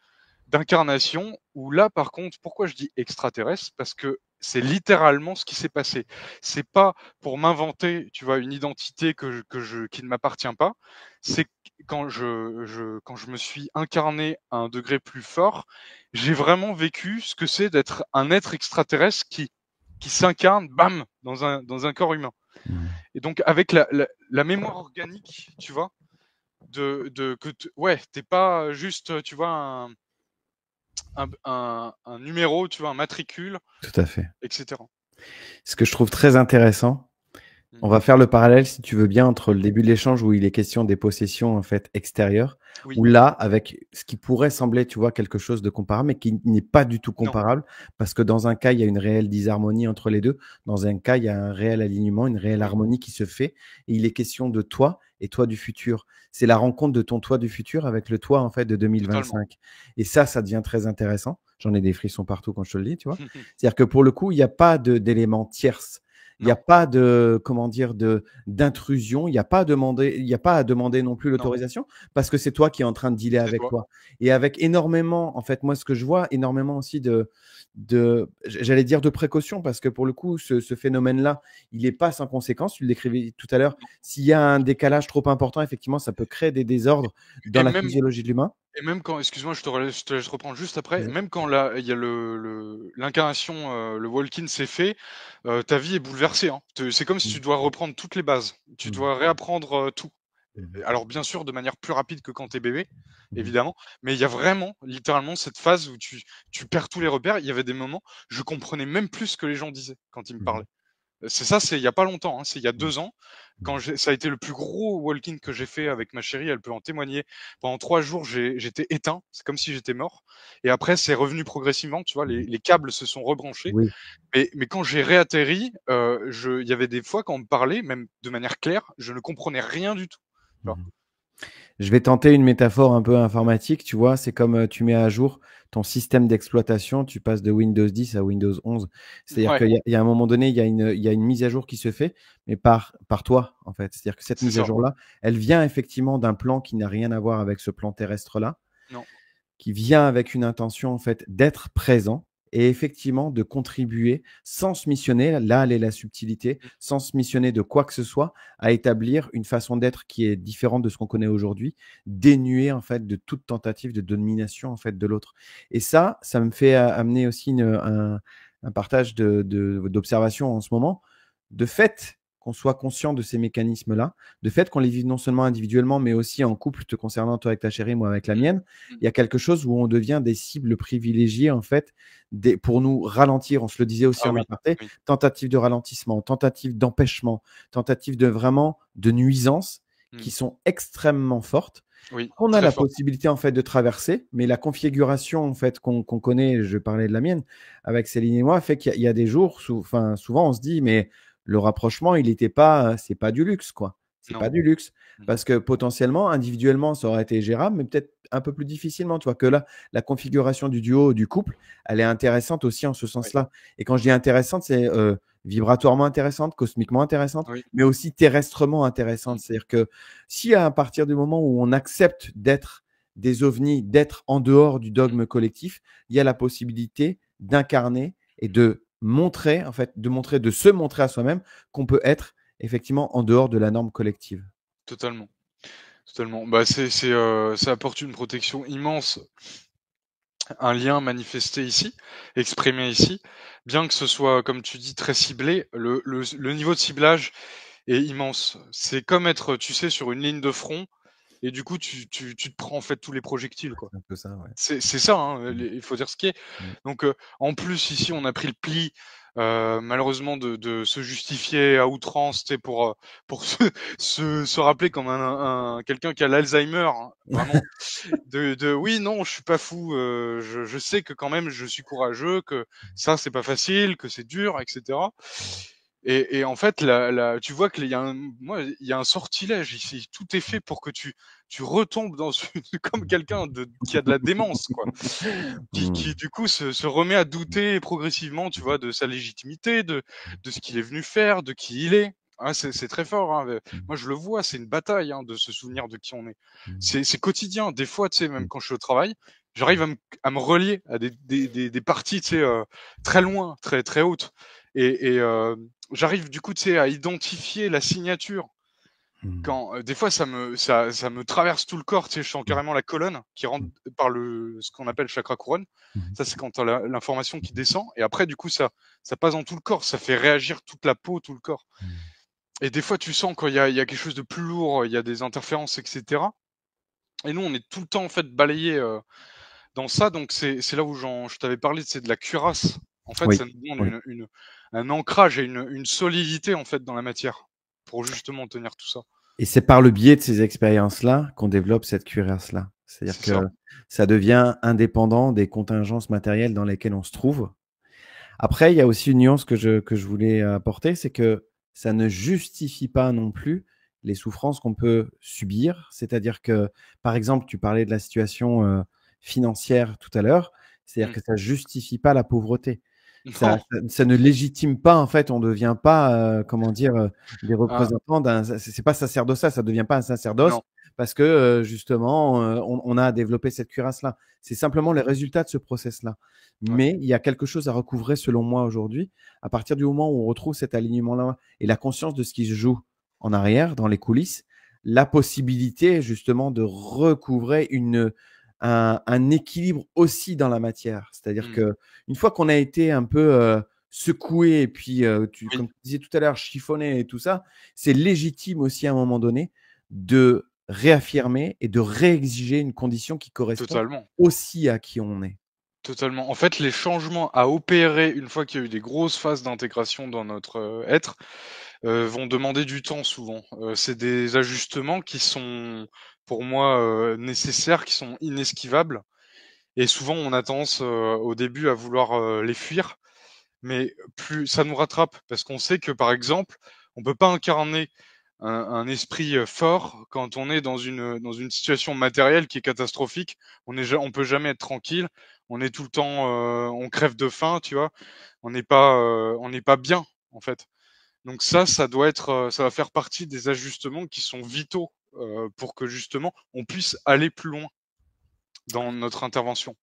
d'incarnation où là, par contre, pourquoi je dis extraterrestre? Parce que c'est littéralement ce qui s'est passé. C'est pas pour m'inventer, tu vois, une identité qui ne m'appartient pas. C'est quand je me suis incarné à un degré plus fort, j'ai vraiment vécu ce que c'est d'être un être extraterrestre qui s'incarne, bam, dans un corps humain. Mmh. Et donc avec la mémoire organique, tu vois, ouais, t'es pas juste, tu vois, un numéro, tu vois, un matricule, Tout à fait. etc. Ce que je trouve très intéressant, on Mmh. va faire le parallèle, si tu veux bien, entre le début de l'échange où il est question des possessions en fait extérieures, Oui, où là, avec ce qui pourrait sembler, tu vois, quelque chose de comparable, mais qui n'est pas du tout non, comparable, parce que dans un cas, il y a une réelle disharmonie entre les deux, dans un cas, il y a un réel alignement, une réelle oui, harmonie qui se fait, et il est question de toi et toi du futur. C'est la rencontre de ton toi du futur avec le toi en fait de totalement. 2025. Et ça devient très intéressant. J'en ai des frissons partout quand je te le dis, tu vois. C'est-à-dire que pour le coup, il n'y a pas d'éléments tierces. Il n'y a Non, pas de, comment dire, d'intrusion. Il n'y a pas à demander, il y a pas à demander non plus non, l'autorisation parce que c'est toi qui es en train de dealer c'est avec toi. toi. Et avec énormément, en fait, moi, ce que je vois, énormément aussi j'allais dire de précaution parce que pour le coup, ce phénomène-là, il n'est pas sans conséquence. Tu le décrivais tout à l'heure. S'il y a un décalage trop important, effectivement, ça peut créer des désordres dans Et la même physiologie de l'humain. et même quand excuse-moi, je te laisse reprendre juste après. Vas-y. Même quand là, il y a l'incarnation, le walk-in s'est fait, ta vie est bouleversée, hein. Te C'est comme si tu Mmh. dois reprendre toutes les bases. Tu Mmh. dois réapprendre, tout. Mmh. Alors bien sûr, de manière plus rapide que quand tu es bébé, Mmh. évidemment, mais il y a vraiment, littéralement, cette phase où tu perds tous les repères. Il y avait des moments, je comprenais même plus ce que les gens disaient quand ils me Mmh. parlaient. C'est il y a pas longtemps, hein, c'est il y a Mmh. 2 ans, Mmh. ça a été le plus gros walk-in que j'ai fait avec ma chérie, elle peut en témoigner. Pendant 3 jours, j'étais éteint, c'est comme si j'étais mort et après c'est revenu progressivement, tu vois? Mmh. Les câbles se sont rebranchés, Oui. mais quand j'ai réatterri, je il y avait des fois quand on me parlait, même de manière claire, je ne comprenais rien du tout, tu vois? Mmh. Je vais tenter une métaphore un peu informatique, tu vois, c'est comme tu mets à jour ton système d'exploitation, tu passes de Windows 10 à Windows 11. C'est-à-dire Ouais, qu'il y a un moment donné, il y a une mise à jour qui se fait, mais par toi, en fait. C'est-à-dire que cette c'est mise à ça. jour-là, elle vient effectivement d'un plan qui n'a rien à voir avec ce plan terrestre-là, Non. qui vient avec une intention en fait d'être présent et effectivement de contribuer sans se missionner, là elle est la subtilité, Mmh, sans se missionner de quoi que ce soit, à établir une façon d'être qui est différente de ce qu'on connaît aujourd'hui, dénuée en fait de toute tentative de domination en fait de l'autre. Et ça me fait amener aussi un partage d'observation en ce moment. De fait qu'on soit conscient de ces mécanismes-là, de fait qu'on les vive non seulement individuellement, mais aussi en couple, te concernant toi avec ta chérie, moi avec la mmh, mienne, mmh. il y a quelque chose où on devient des cibles privilégiées, en fait, pour nous ralentir. On se le disait aussi Ah en oui, aparté, oui. tentative de ralentissement, tentative d'empêchement, tentative de vraiment de nuisance qui Mmh. sont extrêmement fortes, Oui, qu'on a très la fort. possibilité en fait de traverser, mais la configuration en fait qu'on connaît, je parlais de la mienne avec Céline et moi, fait qu'il y a des jours, enfin souvent on se dit mais le rapprochement il n'était pas, c'est pas du luxe quoi, c'est Non. pas du luxe Mmh. parce que potentiellement individuellement ça aurait été gérable, mais peut-être un peu plus difficilement, tu vois que là la configuration du duo, du couple, elle est intéressante aussi en ce Oui, sens-là. Et quand je dis intéressante, c'est vibratoirement intéressante, cosmiquement intéressante, oui. mais aussi terrestrement Mmh. intéressante. C'est-à-dire que si à partir du moment où on accepte d'être des ovnis, d'être en dehors du Mmh. dogme collectif, il y a la possibilité d'incarner et de montrer, en fait, de se montrer à soi-même qu'on peut être effectivement en dehors de la norme collective. Totalement, totalement. Bah, ça apporte une protection immense, un lien manifesté ici, exprimé ici, bien que ce soit, comme tu dis, très ciblé, le niveau de ciblage est immense. C'est comme être, tu sais, sur une ligne de front et du coup, tu te prends, en fait, tous les projectiles, quoi. C'est un peu ça, ouais. C'est ça, hein, Mmh. il faut dire ce qui est. Mmh. Donc, en plus, ici, on a pris le pli, malheureusement de se justifier à outrance, tu sais, pour se rappeler comme un quelqu'un qui a l'Alzheimer, hein, vraiment. Oui, non, je suis pas fou, je sais que quand même je suis courageux, que ça, c'est pas facile, que c'est dur et cetera. Et en fait, tu vois qu'il y a il y a un sortilège ici. Tout est fait pour que tu retombes dans une comme quelqu'un qui a de la démence, quoi. Qui Mmh. du coup se remet à douter progressivement, tu vois, de sa légitimité, de ce qu'il est venu faire, de qui il est. Ah, c'est très fort, hein, Mmh. moi je le vois, c'est une bataille, hein, de se souvenir de qui on est. Mmh. C'est quotidien. Des fois, tu sais, même Mmh. quand je suis au travail, J'arrive à me relier à des parties, tu sais, très loin, très, très hautes. Et j'arrive du coup, tu sais, à identifier la signature. Mmh. Quand, des fois, ça me traverse tout le corps, tu sais, je sens Mmh. carrément la colonne qui rentre Mmh. par ce qu'on appelle chakra couronne. Mmh. Ça, c'est quand tu as l'information qui descend et après, du coup, ça passe dans tout le corps, ça fait réagir toute la peau, tout le corps. Mmh. Et des fois, tu sens quand il y a quelque chose de plus lourd, il y a des interférences et cetera. Et nous, on est tout le temps, en fait, balayés, dans ça, donc c'est là où je t'avais parlé, c'est de la cuirasse. En fait, Oui, ça nous demande oui. un ancrage et une solidité, en fait, dans la matière pour justement tenir tout ça. Et c'est par le biais de ces expériences-là qu'on développe cette cuirasse-là. C'est-à-dire C'est que ça. ça devient indépendant des contingences matérielles dans lesquelles on se trouve. Après, il y a aussi une nuance que je voulais apporter, c'est que ça ne justifie pas non plus les souffrances qu'on peut subir. C'est-à-dire que, par exemple, tu parlais de la situation financière tout à l'heure, c'est-à-dire Mmh. que ça justifie pas la pauvreté. Non, Ça ne légitime pas, en fait, on ne devient pas, comment dire, des ah, représentants d'un. C'est pas sacerdoce, ça ne devient pas un sacerdoce non. parce que justement, on a développé cette cuirasse-là. C'est simplement les résultats de ce process-là. Ouais. Mais il y a quelque chose à recouvrer, selon moi, aujourd'hui, à partir du moment où on retrouve cet alignement-là et la conscience de ce qui se joue en arrière, dans les coulisses, la possibilité, justement, de recouvrer un équilibre aussi dans la matière. C'est-à-dire Mmh. que une fois qu'on a été un peu secoué et puis, Oui, comme tu disais tout à l'heure, chiffonné et tout ça, c'est légitime aussi à un moment donné de réaffirmer et de réexiger une condition qui correspond totalement, aussi à qui on est. totalement. En fait, les changements à opérer une fois qu'il y a eu des grosses phases d'intégration dans notre, être, vont demander du temps souvent. C'est des ajustements qui sont, pour moi, nécessaires, qui sont inesquivables et souvent on a tendance, au début à vouloir, les fuir. Mais plus ça nous rattrape parce qu'on sait que, par exemple, on peut pas incarner un esprit, fort quand on est dans une situation matérielle qui est catastrophique. On peut jamais être tranquille. On est tout le temps, on crève de faim, tu vois? On n'est pas bien, en fait. Donc ça doit être, ça va faire partie des ajustements qui sont vitaux, pour que justement on puisse aller plus loin dans notre intervention.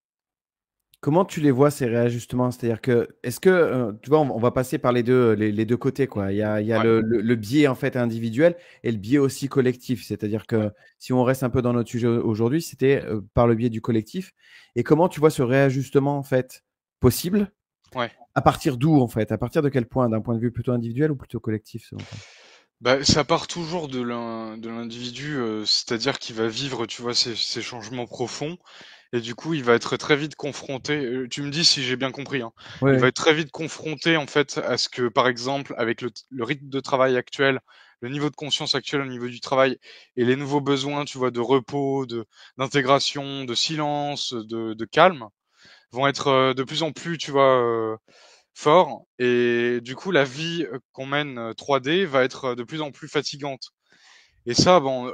Comment tu les vois ces réajustements? C'est-à-dire que, est-ce que, tu vois, on va passer par les 2 côtés, quoi. Il y a Ouais, le biais, en fait, individuel et le biais aussi collectif. C'est-à-dire ouais, que si on reste un peu dans notre sujet aujourd'hui, c'était, par le biais du collectif et comment tu vois ce réajustement, en fait, possible? ouais. À partir d'où, en fait? À partir de quel point? D'un point de vue plutôt individuel ou plutôt collectif, selon toi? Bah, ça part toujours de l'individu, c'est-à-dire qu'il va vivre, tu vois, ces changements profonds et du coup, il va être très vite confronté, tu me dis si j'ai bien compris, hein. Oui, Il va oui. être très vite confronté, en fait, à ce que, par exemple, avec le rythme de travail actuel, le niveau de conscience actuel au niveau du travail et les nouveaux besoins, tu vois, de repos, d'intégration, de silence, de calme, vont être, de plus en plus, tu vois, forts et du coup, la vie, qu'on mène, 3D va être, de plus en plus fatigante et ça, bon,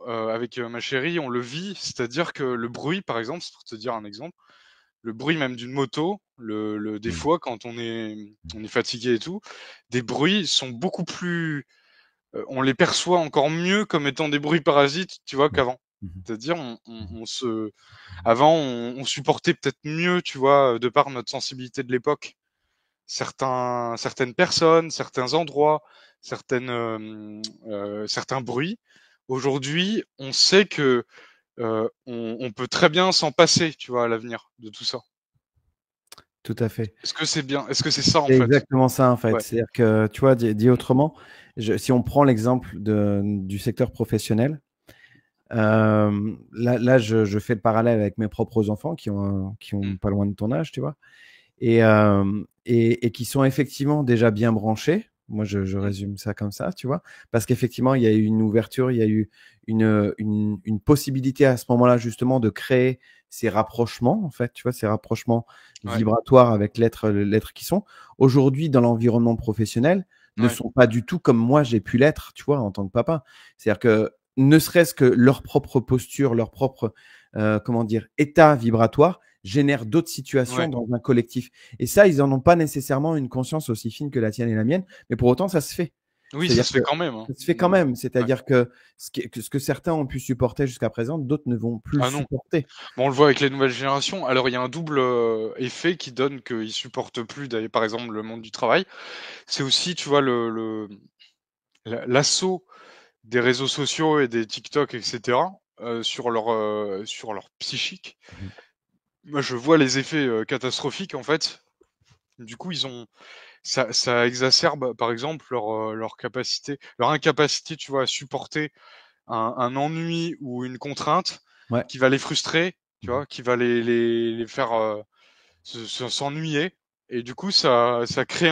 avec, ma chérie, on le vit, c'est-à-dire que le bruit, par exemple, c'est pour te dire un exemple, le bruit même d'une moto, des Mmh. fois quand on est fatigué et tout, des bruits sont beaucoup plus, on les perçoit encore mieux comme étant des bruits parasites, tu vois, Mmh. qu'avant. Mmh mh. C'est-à-dire Mmh. avant on supportait peut-être mieux, tu vois, de par notre sensibilité de l'époque, certaines personnes, certains endroits, certains bruits. Aujourd'hui, on sait que, on peut très bien s'en passer, tu vois, à l'avenir de tout ça. Tout à fait. Est-ce que c'est bien? Est-ce que c'est ça, en C'est fait? exactement ça, en fait. Ouais. C'est-à-dire que, tu vois, dit Mmh. autrement, si on prend l'exemple du secteur professionnel, là, je fais le parallèle avec mes propres enfants qui Mmh. ont pas loin de ton âge, tu vois? Et qui sont effectivement déjà bien branchés. Moi, je Mmh. résume ça comme ça, tu vois? Parce qu'effectivement, il y a eu une ouverture, il y a eu une possibilité à ce moment-là, justement, de créer ces rapprochements, en fait, tu vois? Ces rapprochements Ouais, vibratoires avec l'être qu'ils sont. Aujourd'hui, dans l'environnement professionnel, ne ouais, sont pas du tout comme moi j'ai pu l'être, tu vois? En tant que papa. C'est-à-dire que, ne serait-ce que leur propre posture, leur propre, comment dire? État vibratoire, génère d'autres situations ouais. dans un collectif. Et ça, ils en ont pas nécessairement une conscience aussi fine que la tienne et la mienne, mais pour autant, ça se fait. Oui, ça C'est-à-dire se que fait quand même, hein. ça se fait quand Mmh. même. Ouais. C'est-à-dire que ce que certains ont pu supporter jusqu'à présent, d'autres ne vont plus le Ah non. supporter. Bon, on le voit avec les nouvelles générations. Alors, il y a un double, effet qui donne qu'ils supportent plus d'aller par exemple, le monde du travail. C'est aussi, tu vois, l'assaut des réseaux sociaux et des TikTok et cetera, sur leur psychique. Mmh. Moi, je vois les effets, catastrophiques, en fait. Du coup, ils ont ça exacerbe, par exemple, leur incapacité, tu vois, à supporter un ennui ou une contrainte Ouais. qui va les frustrer, tu Mmh. vois? Qui va les faire, s'ennuyer et du coup, ça crée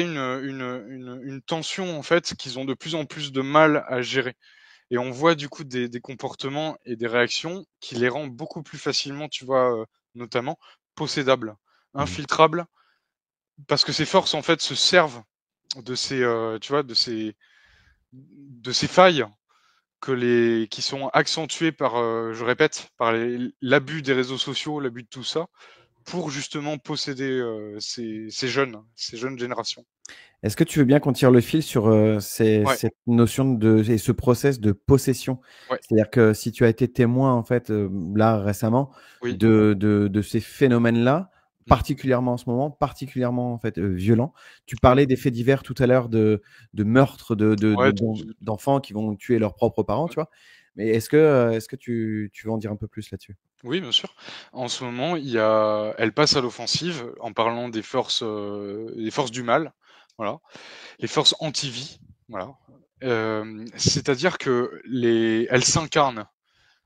une tension, en fait, qu'ils ont de plus en plus de mal à gérer et on voit, du coup, des comportements et des réactions qui les rendent beaucoup plus facilement, tu vois, notamment possédables, Mmh. infiltrables, parce que ces forces, en fait, se servent tu vois, de ces failles qui sont accentuées par, je répète, par l'abus des réseaux sociaux, l'abus de tout ça, pour justement posséder, ces jeunes générations. Est-ce que tu veux bien qu'on tire le fil sur, Ouais, cette notion et ce process de possession? ouais, C'est-à-dire que si tu as été témoin, en fait, là, récemment, oui. de ces phénomènes-là, Mmh. particulièrement en ce moment, particulièrement, en fait, violents. Tu Oui. parlais des faits divers tout à l'heure de meurtres Ouais, d'enfants qui vont tuer leurs propres parents, ouais. tu vois? Mais est-ce que tu veux en dire un peu plus là-dessus? Oui, bien sûr. En ce moment, elle passe à l'offensive en parlant des forces du mal, voilà, les forces anti-vie, voilà. C'est-à-dire que elles s'incarnent.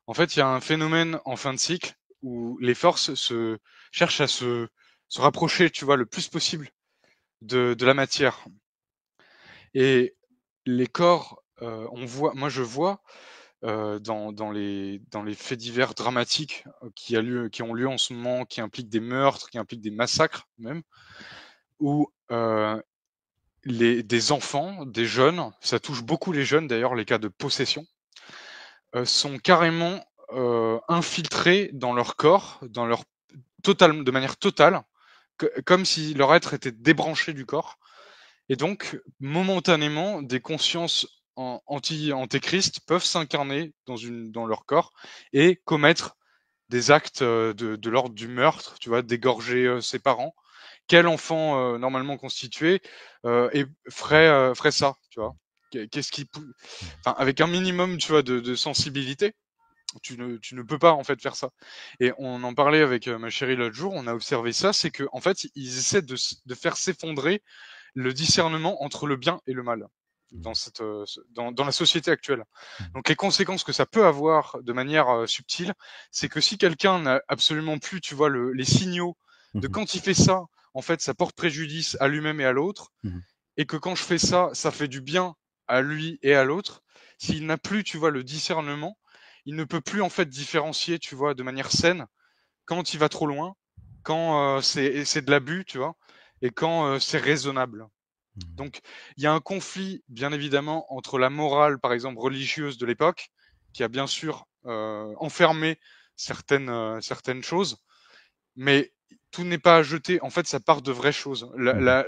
En fait, il y a un phénomène en fin de cycle où les forces cherchent à se rapprocher, tu vois, le plus possible de la matière. Et les corps, moi je vois dans les faits divers dramatiques qui ont lieu en ce moment, qui impliquent des meurtres, qui impliquent des massacres même, où des enfants, des jeunes, ça touche beaucoup les jeunes d'ailleurs, les cas de possession, sont carrément infiltrés dans leur corps, de manière totale, comme si leur être était débranché du corps. Et donc, momentanément, des consciences antéchrist peuvent s'incarner dans leur corps et commettre des actes de l'ordre du meurtre, tu vois, d'égorger ses parents. Quel enfant normalement constitué ferait ça, tu vois? Qu'est-ce qui, enfin, avec un minimum, tu vois, de sensibilité, tu ne peux pas en fait faire ça. Et on en parlait avec ma chérie l'autre jour, on a observé ça, c'est que en fait, ils essaient de faire s'effondrer le discernement entre le bien et le mal Mmh. dans la société actuelle. Mmh. Donc les conséquences que ça peut avoir de manière subtile, c'est que si quelqu'un n'a absolument plus, tu vois, les signaux de Mmh. quand il fait ça, en fait, ça porte préjudice à lui-même et à l'autre, Mmh. et que quand je fais ça, ça fait du bien à lui et à l'autre. S'il n'a plus, tu vois, le discernement, il ne peut plus en fait différencier, tu vois, de manière saine quand il va trop loin, quand c'est de l'abus, tu vois, et quand c'est raisonnable. Mmh. Donc, il y a un conflit, bien évidemment, entre la morale, par exemple, religieuse de l'époque, qui a bien sûr enfermé certaines choses, mais tout n'est pas à jeter. En fait, ça part de vraies choses. Mmh.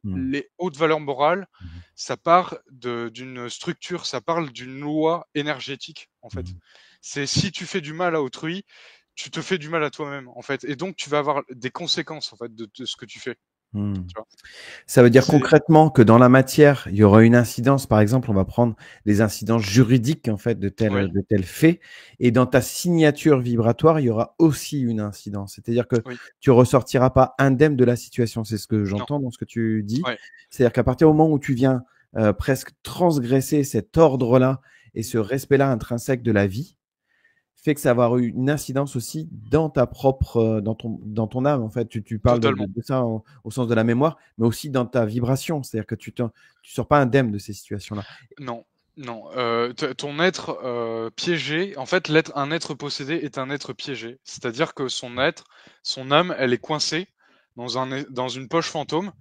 Mmh. Les hautes valeurs morales, Mmh. ça part d'une structure, ça parle d'une loi énergétique, en fait. Mmh. C'est si tu fais du mal à autrui, tu te fais du mal à toi-même, en fait. Et donc, tu vas avoir des conséquences, en fait, de ce que tu fais. Mmh. Tu vois. Ça veut dire C'est concrètement que dans la matière, il y aura une incidence. Par exemple, on va prendre les incidences juridiques en fait Oui, de tel fait, et dans ta signature vibratoire, il y aura aussi une incidence. C'est-à-dire que oui, tu ressortiras pas indemne de la situation. C'est ce que non, j'entends dans ce que tu dis. ouais. C'est-à-dire qu'à partir du moment où tu viens presque transgresser cet ordre-là et ce respect-là intrinsèque de la vie, fait que ça va avoir eu une incidence aussi dans ta propre, dans ton âme, en fait. Tu parles Totalement. de ça au sens de la mémoire, mais aussi dans ta vibration. C'est-à-dire que tu sors pas indemne de ces situations-là. Non, non, ton être, piégé en fait, un être possédé est un être piégé. C'est-à-dire que son âme, elle est coincée dans une poche fantôme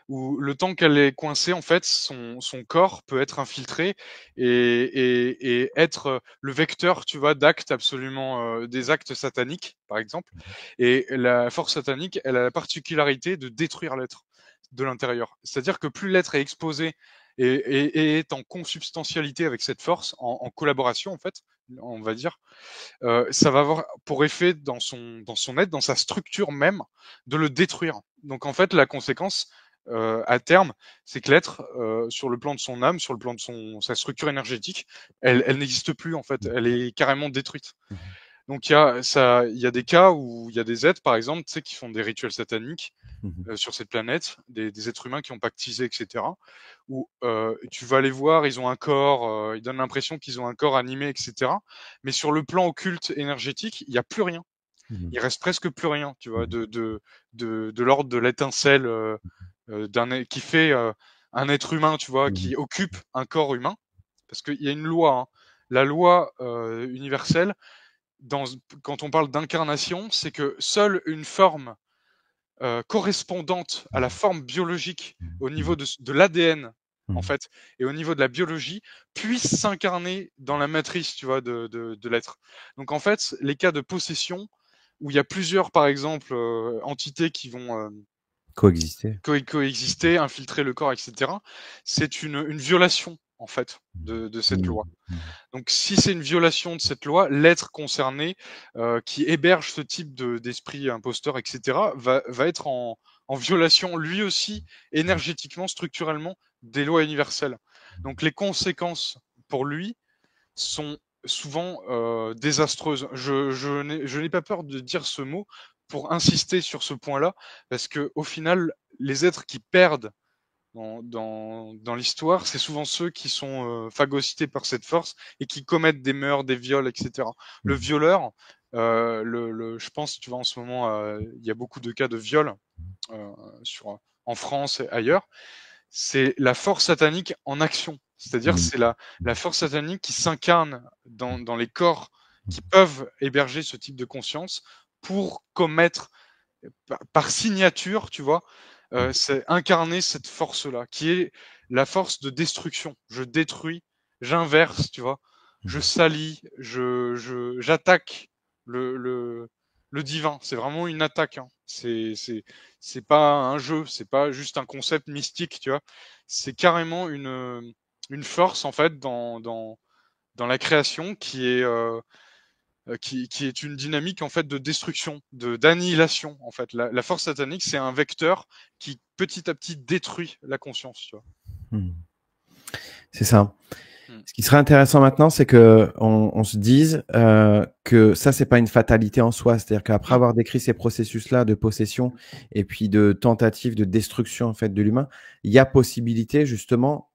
où le temps qu'elle est coincée, en fait, son corps peut être infiltré et être, le vecteur, tu vois, d'actes absolument, des actes sataniques, par exemple. Et la force satanique, elle a la particularité de détruire l'être. de l'intérieur. C'est-à-dire que plus l'être est exposé et est en consubstantialité avec cette force, en collaboration en fait, on va dire, ça va avoir pour effet dans son être, dans sa structure même, de le détruire. Donc en fait, la conséquence à terme, c'est que l'être, sur le plan de son âme, sur le plan de sa structure énergétique, elle n'existe plus en fait. Elle est carrément détruite. Donc il y a des cas où il y a des êtres, par exemple, tu sais, qui font des rituels sataniques sur cette planète, des êtres humains qui ont pactisé, etc. Où tu vas les voir, ils ont un corps, ils donnent l'impression qu'ils ont un corps animé, etc. Mais sur le plan occulte énergétique, il n'y a plus rien. Il reste presque plus rien, tu vois, de l'ordre de l'étincelle qui fait un être humain, tu vois, qui occupe un corps humain. Parce qu'il y a une loi, hein. La loi universelle, quand on parle d'incarnation, c'est que seule une forme correspondante à la forme biologique au niveau de l'ADN, en fait, et au niveau de la biologie, puisse s'incarner dans la matrice, tu vois, de l'être. Donc en fait, les cas de possession, où il y a plusieurs, par exemple, entités qui vont Coexister. coexister, infiltrer le corps, etc., c'est une violation, en fait, de cette loi. Donc, si c'est une violation de cette loi, l'être concerné qui héberge ce type d'esprit imposteur, etc., va être en violation lui aussi énergétiquement, structurellement des lois universelles. Donc, les conséquences pour lui sont souvent désastreuses. Je n'ai pas peur de dire ce mot pour insister sur ce point-là, parce que au final, les êtres qui perdent dans l'histoire, c'est souvent ceux qui sont phagocytés par cette force et qui commettent des meurtres, des viols, etc. Le violeur, je pense, tu vois, en ce moment, il y a beaucoup de cas de viol en France et ailleurs. C'est la force satanique en action. C'est-à-dire, c'est la force satanique qui s'incarne dans les corps qui peuvent héberger ce type de conscience pour commettre par signature, tu vois, c'est incarner cette force-là, qui est la force de destruction. Je détruis, j'inverse, tu vois, je salis, j'attaque le divin. C'est vraiment une attaque. Hein. C'est pas un jeu, c'est pas juste un concept mystique, tu vois. C'est carrément une force en fait dans la création qui est une dynamique en fait de destruction, d'annihilation en fait. La force satanique, c'est un vecteur qui petit à petit détruit la conscience. Tu vois. C'est ça. Ce qui serait intéressant maintenant, c'est que on se dise que ça, c'est pas une fatalité en soi. C'est-à-dire qu'après avoir décrit ces processus-là de possession et puis de tentative de destruction en fait de l'humain, il y a possibilité justement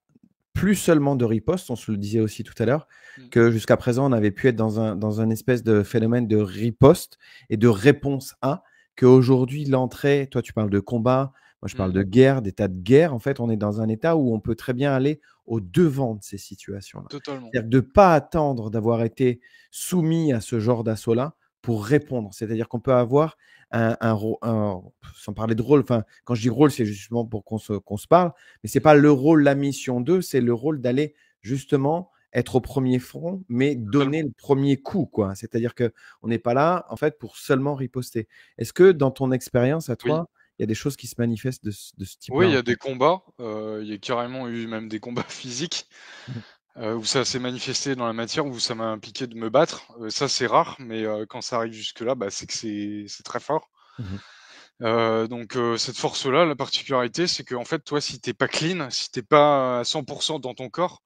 plus seulement de riposte, on se le disait aussi tout à l'heure, que jusqu'à présent, on avait pu être dans un espèce de phénomène de riposte et de réponse à, qu'aujourd'hui, l'entrée, toi tu parles de combat, moi je parle de guerre, d'état de guerre, en fait, on est dans un état où on peut très bien aller au devant de ces situations-là. Totalement. C'est-à-dire de ne pas attendre d'avoir été soumis à ce genre d'assaut-là pour répondre. C'est-à-dire qu'on peut avoir sans parler de rôle, enfin, quand je dis rôle, c'est justement pour qu'on se parle, mais c'est pas le rôle, la mission d'eux, c'est le rôle d'aller justement être au premier front, mais donner le premier coup, quoi. C'est-à-dire que on n'est pas là, en fait, pour seulement riposter. Est-ce que dans ton expérience à toi, il y a des choses qui se manifestent de ce type-là? Oui, il y a des combats. Il y a carrément eu même des combats physiques où ça s'est manifesté dans la matière, où ça m'a impliqué de me battre. Ça, c'est rare, mais quand ça arrive jusque-là, bah, c'est que c'est très fort. Donc cette force-là, la particularité, c'est que en fait, toi, si t'es pas clean, si t'es pas à 100% dans ton corps,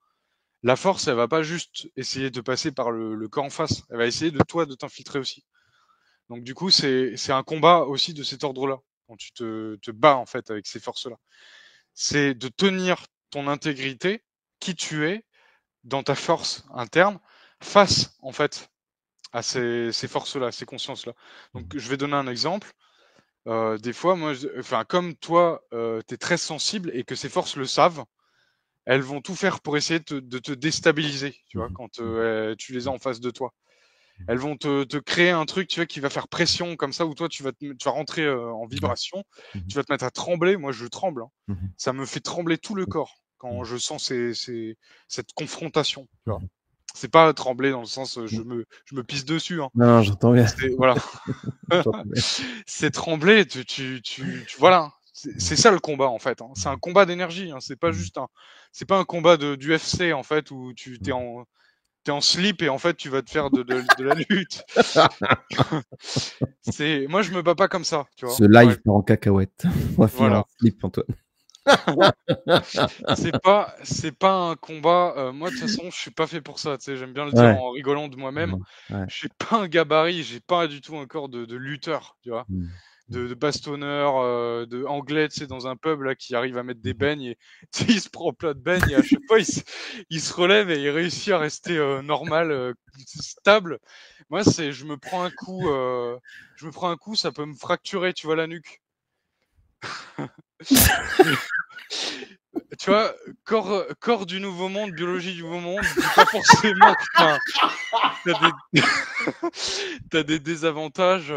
la force, elle va pas juste essayer de passer par le corps en face, elle va essayer de toi de t'infiltrer aussi. Donc du coup, c'est un combat aussi de cet ordre-là, quand tu te bats en fait avec ces forces-là. C'est de tenir ton intégrité, qui tu es, dans ta force interne, face en fait à ces forces-là, ces consciences-là. Donc je vais donner un exemple. Des fois, moi, enfin, comme toi, tu es très sensible et que ces forces le savent, elles vont tout faire pour essayer de te déstabiliser, tu vois, quand tu les as en face de toi. Elles vont te créer un truc, tu vois, qui va faire pression comme ça, où toi, tu vas rentrer en vibration, tu vas te mettre à trembler. Moi, je tremble. Hein. Ça me fait trembler tout le corps quand je sens cette confrontation, tu vois. C'est pas trembler dans le sens je me pisse dessus. Hein. Non, j'entends bien. Voilà. C'est trembler, voilà. C'est ça le combat en fait. Hein. C'est un combat d'énergie. Hein. C'est pas juste c'est pas un combat d'UFC en fait où tu t'es en slip et en fait tu vas te faire de la lutte. Moi je me bats pas comme ça, tu vois. Ce live part en cacahuète. On va finir Voilà. en slip, Antoine. C'est pas un combat. Moi de toute façon je suis pas fait pour ça. Tu sais, j'aime bien le dire en rigolant de moi-même. J'ai pas un gabarit, j'ai pas du tout un corps de lutteur, tu vois. De bastonneur, de anglais, tu sais, dans un pub là qui arrive à mettre des beignes et il se prend plein de beignes et à chaque fois il se relève et il réussit à rester normal, stable. Moi je me prends un coup, ça peut me fracturer, tu vois, la nuque. Tu vois, corps du nouveau monde, biologie du nouveau monde, dis pas forcément que t'as des désavantages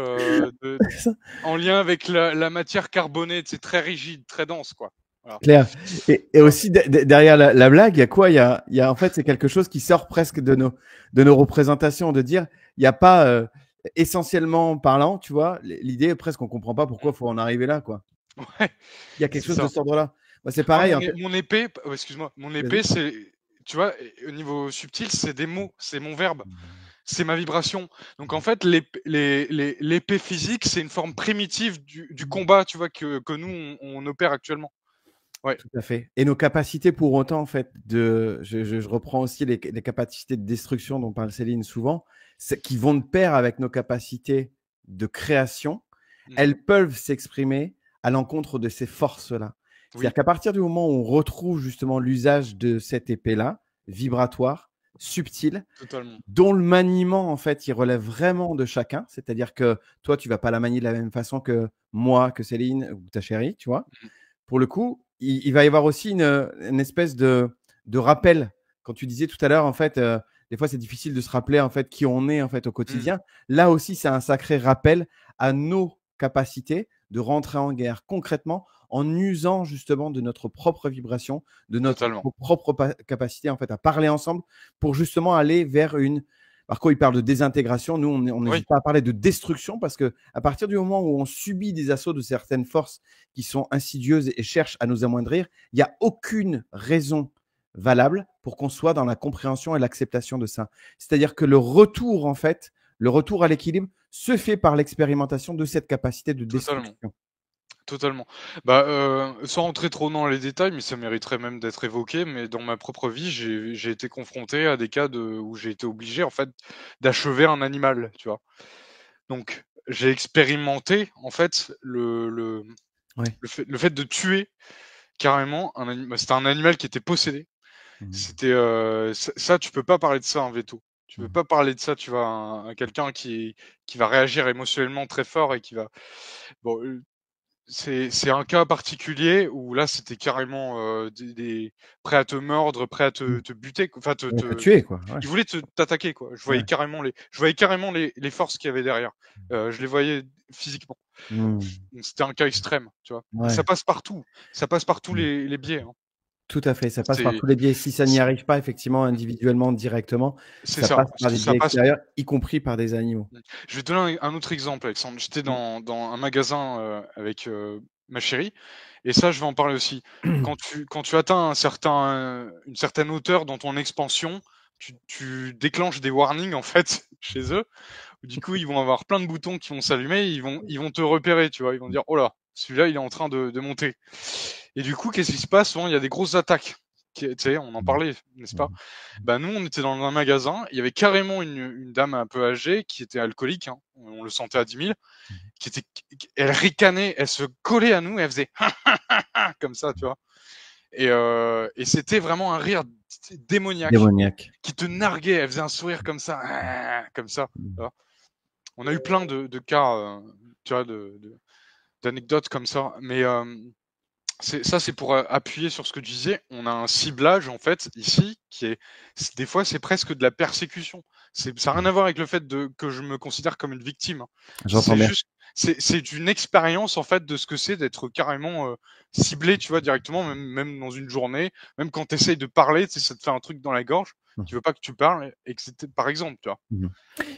en lien avec la matière carbonée, c'est très rigide, très dense, quoi. Voilà. Claire. Et aussi derrière la blague, il y a quoi? Il y a en fait, c'est quelque chose qui sort presque de nos représentations, de dire il n'y a pas essentiellement parlant, tu vois. L'idée est presque qu'on comprend pas pourquoi il faut en arriver là, quoi. Ouais. Il y a quelque chose de cet ordre-là. Bah, c'est pareil. Mon épée, excuse-moi, mon épée, c'est, tu vois, au niveau subtil, c'est des mots, c'est mon verbe, c'est ma vibration. Donc en fait, l'épée physique, c'est une forme primitive du combat, tu vois, que nous on opère actuellement. Ouais. Tout à fait. Et nos capacités pour autant, en fait, je reprends aussi les capacités de destruction dont parle Céline souvent, qui vont de pair avec nos capacités de création. Elles peuvent s'exprimer à l'encontre de ces forces-là. C'est-à-dire qu'à partir du moment où on retrouve justement l'usage de cette épée-là, vibratoire, subtile, dont le maniement, en fait, il relève vraiment de chacun. C'est-à-dire que toi, tu vas pas la manier de la même façon que moi, que Céline ou ta chérie, tu vois. Pour le coup, il va y avoir aussi une espèce de rappel. Quand tu disais tout à l'heure, en fait, des fois, c'est difficile de se rappeler en fait qui on est en fait au quotidien. Là aussi, c'est un sacré rappel à nos capacités de rentrer en guerre concrètement en usant justement de notre propre vibration, de notre propre capacité en fait à parler ensemble pour justement aller vers une. Marco, il parle de désintégration. Nous, on n'hésite pas à parler de destruction parce que à partir du moment où on subit des assauts de certaines forces qui sont insidieuses et cherchent à nous amoindrir, il n'y a aucune raison valable pour qu'on soit dans la compréhension et l'acceptation de ça. C'est-à-dire que le retour, en fait, le retour à l'équilibre se fait par l'expérimentation de cette capacité de destruction. Totalement. Bah, sans rentrer trop dans les détails, mais ça mériterait même d'être évoqué, mais dans ma propre vie, j'ai été confronté à des cas où j'ai été obligé, en fait, d'achever un animal, tu vois? Donc j'ai expérimenté, en fait, le fait de tuer carrément c'était un animal qui était possédé. C'était, ça tu peux pas parler de ça en veto. Tu peux pas parler de ça, tu vois? À quelqu'un qui va réagir émotionnellement très fort et qui va bon, c'est un cas particulier où là, c'était carrément, prêt à te mordre, prêt à te buter, enfin te tuer, quoi. il voulait t'attaquer, quoi. Je voyais carrément les forces qu'il y avait derrière. Je les voyais physiquement. Donc c'était un cas extrême, tu vois? Et ça passe partout. Ça passe par tous les biais, hein. Tout à fait, ça passe par tous les biais. Si ça n'y arrive pas effectivement individuellement, directement, ça passe par des biais extérieurs, y compris par des animaux. Je vais te donner un autre exemple, Alexandre. J'étais dans un magasin avec ma chérie, et ça, je vais en parler aussi. Quand tu atteins une certaine hauteur dans ton expansion, tu déclenches des warnings en fait chez eux. Du coup, ils vont avoir plein de boutons qui vont s'allumer, ils vont te repérer, tu vois. Ils vont dire, oh là, celui-là, il est en train de monter. Et du coup, qu'est-ce qui se passe? Souvent, il y a des grosses attaques. Tu sais, on en parlait, n'est-ce pas? Bah, nous, on était dans un magasin, il y avait carrément une dame un peu âgée qui était alcoolique, hein, on le sentait à 10 000, elle ricanait, elle se collait à nous, et elle faisait comme ça, tu vois. Et c'était vraiment un rire démoniaque. Qui te narguait, elle faisait un sourire comme ça, comme ça. Tu vois. On a eu plein de cas, tu vois, d'anecdotes comme ça, mais c'est pour appuyer sur ce que tu disais. On a un ciblage en fait ici des fois c'est presque de la persécution. Ça n'a rien à voir avec le fait que je me considère comme une victime. J'entends bien. C'est une expérience en fait de ce que c'est d'être carrément ciblé, tu vois, directement, même dans une journée, même quand tu essayes de parler, tu sais, ça te fait un truc dans la gorge. Tu veux pas que tu parles et que c'était par exemple, tu vois.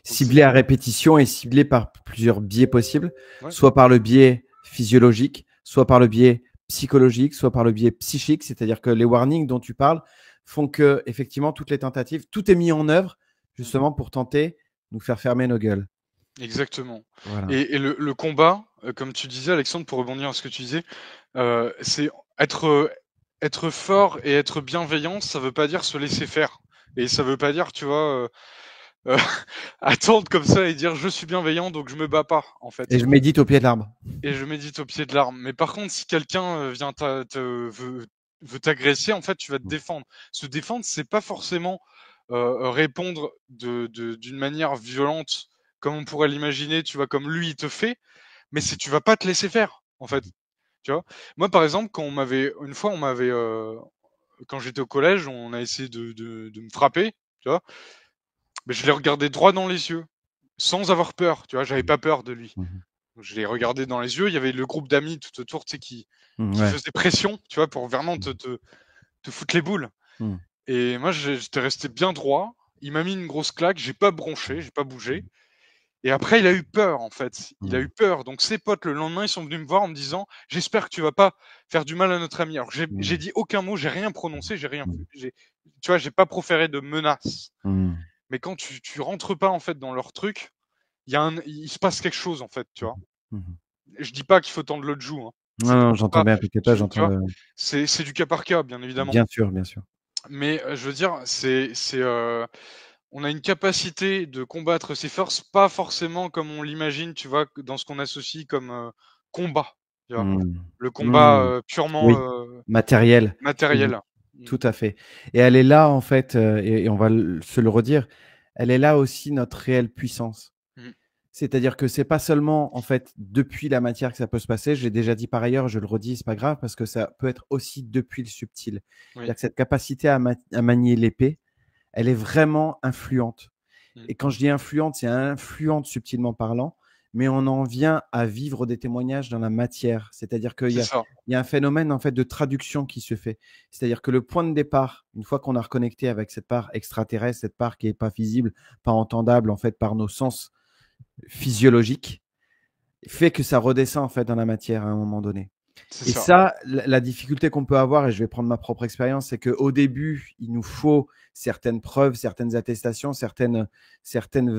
Ciblé à répétition et ciblé par plusieurs biais possibles, soit par le biais physiologique, soit par le biais psychologique, soit par le biais psychique. C'est-à-dire que les warnings dont tu parles font que, effectivement, toutes les tentatives, tout est mis en œuvre justement pour tenter de nous faire fermer nos gueules. Exactement. Voilà. Et le combat, comme tu disais, Alexandre, pour rebondir à ce que tu disais, c'est être fort et être bienveillant, ça veut pas dire se laisser faire. Et ça veut pas dire, tu vois, heu, attendre comme ça et dire: «Je suis bienveillant, donc je me bats pas», en Et fait. je médite au pied de l'arbre. Et je médite au pied de l'arbre. Mais par contre, si quelqu'un, vient veut t'agresser, en fait, tu vas te Mmh. défendre. Se défendre, c'est pas forcément, répondre d'une manière violente comme on pourrait l'imaginer, tu vois? Comme lui, il te fait, mais c'est tu vas pas te laisser faire, en fait, tu vois? Moi, par exemple, quand une fois, quand j'étais au collège, on a essayé de me frapper, tu vois? Mais je l'ai regardé droit dans les yeux, sans avoir peur, tu vois? J'avais pas peur de lui. Mmh. Je l'ai regardé dans les yeux, il y avait le groupe d'amis tout autour, tu sais, Mmh, qui ouais. faisait pression, tu vois? Pour vraiment Mmh. te foutre les boules. Mmh. Et moi, j'étais resté bien droit. Il m'a mis une grosse claque, j'ai pas bronché, j'ai pas bougé. Et après, il a eu peur, en fait. Il a Mmh. eu peur. Donc ses potes, le lendemain, ils sont venus me voir en me disant: «J'espère que tu vas pas faire du mal à notre ami». Alors j'ai Mmh. dit aucun mot, j'ai rien prononcé, j'ai rien Mmh. fait. Tu vois, j'ai pas proféré de menaces. Mmh. Mais quand tu rentres pas, en fait, dans leur truc, il se passe quelque chose, en fait, tu vois? Mmh. Je dis pas qu'il faut tendre l'autre joue, hein. Non, C'est non, vraiment j'entends pas bien, t'inquiète pas, tu j'entends vois? le C'est du cas par cas, bien évidemment. bien sûr, bien sûr. Mais, je veux dire, on a une capacité de combattre ces forces, pas forcément comme on l'imagine, tu vois? Dans ce qu'on associe comme, combat, tu vois? Mmh. Le combat, Mmh. purement, Oui, matériel. Mmh. matériel. Mmh. Tout à fait et elle est là, en fait, et on va se le redire, elle est là aussi notre réelle puissance. Mmh. C'est-à-dire que c'est pas seulement, en fait, depuis la matière que ça peut se passer. J'ai déjà dit par ailleurs, je le redis, c'est pas grave parce que ça peut être aussi depuis le subtil. Oui. C'est-à-dire que cette capacité à manier l'épée, elle est vraiment influente. Mmh. Et quand je dis influente, c'est influente subtilement parlant, mais on en vient à vivre des témoignages dans la matière. C'est-à-dire qu'il y C'est a, ça. il y a un phénomène, en fait, de traduction qui se fait. C'est-à-dire que le point de départ, une fois qu'on a reconnecté avec cette part extraterrestre, cette part qui est pas visible, pas entendable, en fait, par nos sens physiologiques, fait que ça redescend, en fait, dans la matière à un moment donné. C'est Et ça. ça, la difficulté qu'on peut avoir, et je vais prendre ma propre expérience, c'est qu'au début, il nous faut certaines preuves, certaines attestations, certaines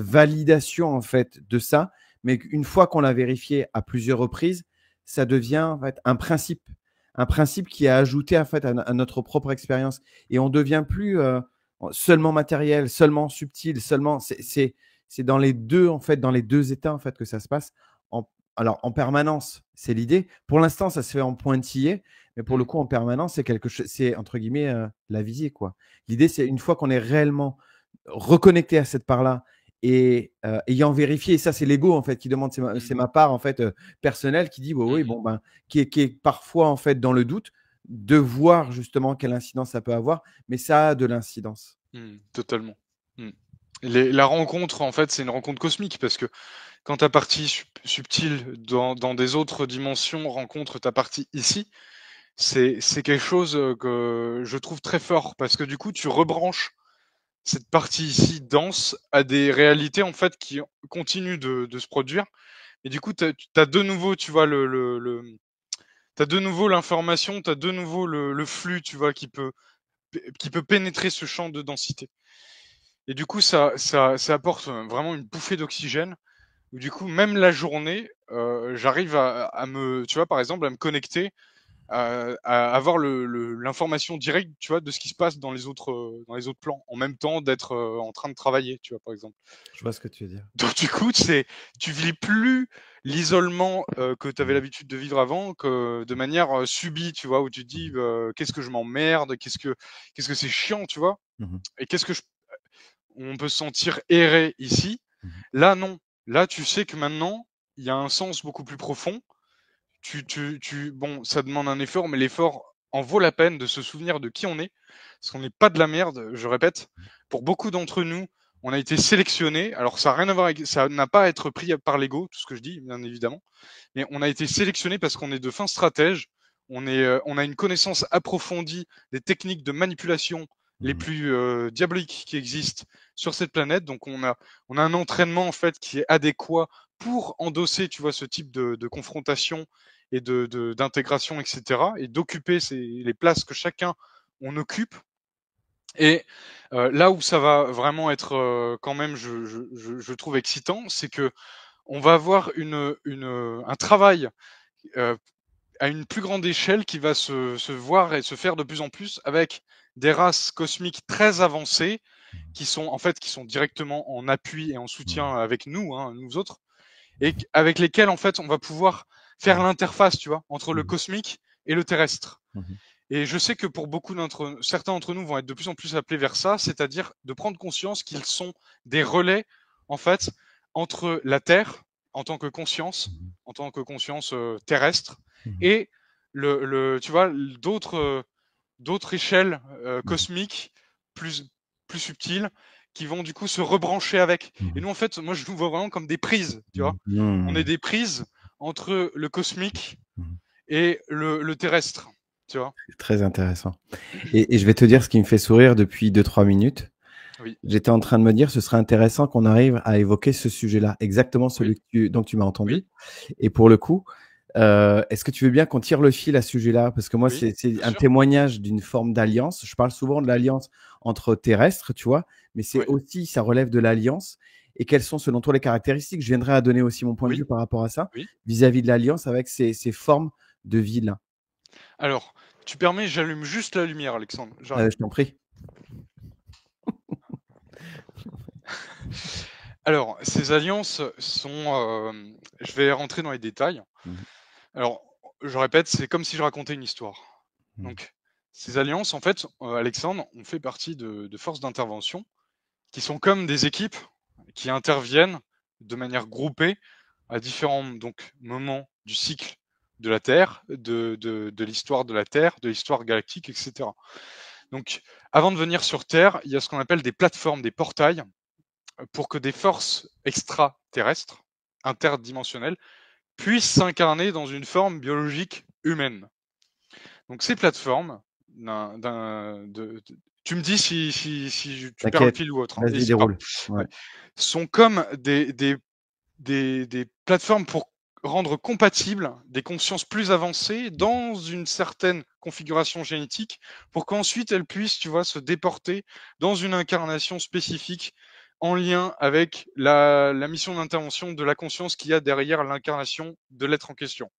validations, en fait, de ça. Mais une fois qu'on l'a vérifié à plusieurs reprises, ça devient, en fait, un principe qui est ajouté, en fait, à notre propre expérience. Et on devient plus seulement matériel, seulement subtil, seulement. C'est dans les deux, en fait, dans les deux états, en fait, que ça se passe. En alors, en permanence, c'est l'idée. Pour l'instant, ça se fait en pointillé, mais pour le Mmh. coup, en permanence, c'est quelque chose, c'est entre guillemets la visée, quoi. L'idée, c'est une fois qu'on est réellement reconnecté à cette part-là et ayant vérifié, et ça, c'est l'ego en fait qui demande, Mmh. c'est ma part en fait personnelle qui dit, bah, oui, Mmh. bon ben, qui est parfois en fait dans le doute de voir justement quelle incidence ça peut avoir, mais ça a de l'incidence. Mmh. Totalement. Mmh. La rencontre, en fait, c'est une rencontre cosmique parce que quand ta partie subtile dans des autres dimensions rencontre ta partie ici, c'est quelque chose, que je trouve très fort parce que du coup, tu rebranches cette partie ici dense à des réalités, en fait, qui continuent de se produire et du coup, tu as de nouveau, tu vois, tu de nouveau l'information, tu as de nouveau le flux, tu vois, qui peut pénétrer ce champ de densité et du coup, ça apporte, vraiment une bouffée d'oxygène où du coup, même la journée, j'arrive à me tu vois, par exemple, à me connecter, à avoir l'information directe, tu vois, de ce qui se passe dans les autres plans, en même temps d'être, en train de travailler, tu vois, par exemple. Je vois ce que tu veux dire. Donc du coup, tu vis plus l'isolement, que tu avais Mmh. l'habitude de vivre avant, que de manière, subie, tu vois? Où tu te dis: Mmh. «Qu'est-ce que je m'emmerde, qu'est-ce que c'est chiant», tu vois? Mmh. Et qu'est-ce que je on peut se sentir errer ici. Mmh. Là, non. Là, tu sais que maintenant, il y a un sens beaucoup plus profond. Bon, ça demande un effort, mais l'effort en vaut la peine de se souvenir de qui on est, parce qu'on n'est pas de la merde, je répète. Pour beaucoup d'entre nous, on a été sélectionnés. Alors, ça a rien à voir avec, ça n'a pas à être pris par l'ego, tout ce que je dis, bien évidemment. Mais on a été sélectionnés parce qu'on est de fins stratèges. On a une connaissance approfondie des techniques de manipulation les Mmh. plus diaboliques qui existent sur cette planète. Donc, on a un entraînement en fait qui est adéquat pour endosser, tu vois, ce type de confrontation et d'intégration, etc., et d'occuper les places que chacun on occupe. Et là où ça va vraiment être quand même, je trouve excitant, c'est que on va avoir un travail euh, à une plus grande échelle qui va se voir et se faire de plus en plus avec des races cosmiques très avancées qui sont directement en appui et en soutien avec nous, hein, nous autres, et avec lesquelles en fait on va pouvoir faire l'interface, tu vois, entre le cosmique et le terrestre. Et je sais que pour certains d'entre nous vont être de plus en plus appelés vers ça, c'est-à-dire de prendre conscience qu'ils sont des relais, en fait, entre la Terre, en tant que conscience terrestre, et tu vois, d'autres échelles cosmiques plus, plus subtiles qui vont du coup se rebrancher avec. Et nous, en fait, moi, je nous vois vraiment comme des prises, tu vois. On est des prises entre le cosmique et le terrestre, tu vois. Très intéressant. Et je vais te dire ce qui me fait sourire depuis 2-3 minutes. Oui, J'étais en train de me dire, ce serait intéressant qu'on arrive à évoquer ce sujet-là, exactement celui oui, dont tu m'as oui, entendu. Et pour le coup, est-ce que tu veux bien qu'on tire le fil à ce sujet-là? Parce que moi, oui, c'est bien un sûr. témoignage d'une forme d'alliance. Je parle souvent de Oui, l'alliance entre terrestres, tu vois, mais c'est oui, aussi, ça relève de l'alliance. Et quelles sont, selon toi, les caractéristiques? Je viendrai à donner aussi mon point de oui, vue par rapport à ça, oui. vis-à-vis de l'alliance avec ces formes de vie-là. Alors, tu permets, j'allume juste la lumière, Alexandre. J'arrive. Je t'en prie. Alors, ces alliances je vais rentrer dans les détails. Mhm. Alors, je répète, c'est comme si je racontais une histoire. Mhm. Donc, ces alliances, en fait, Alexandre, on fait partie de forces d'intervention qui sont comme des équipes qui interviennent de manière groupée à différents donc, moments du cycle de la Terre, de l'histoire de la Terre, de l'histoire galactique, etc. Donc, avant de venir sur Terre, il y a ce qu'on appelle des plateformes, des portails, pour que des forces extraterrestres, interdimensionnelles, puissent s'incarner dans une forme biologique humaine. Donc ces plateformes, tu me dis si tu perds le T'inquiète, fil ou autre, hein, vas-y, n'hésite pas. déroule. Ouais. Ouais. Sont comme des plateformes pour rendre compatibles des consciences plus avancées dans une certaine configuration génétique pour qu'ensuite elles puissent, tu vois, se déporter dans une incarnation spécifique en lien avec la mission d'intervention de la conscience qu'il y a derrière l'incarnation de l'être en question.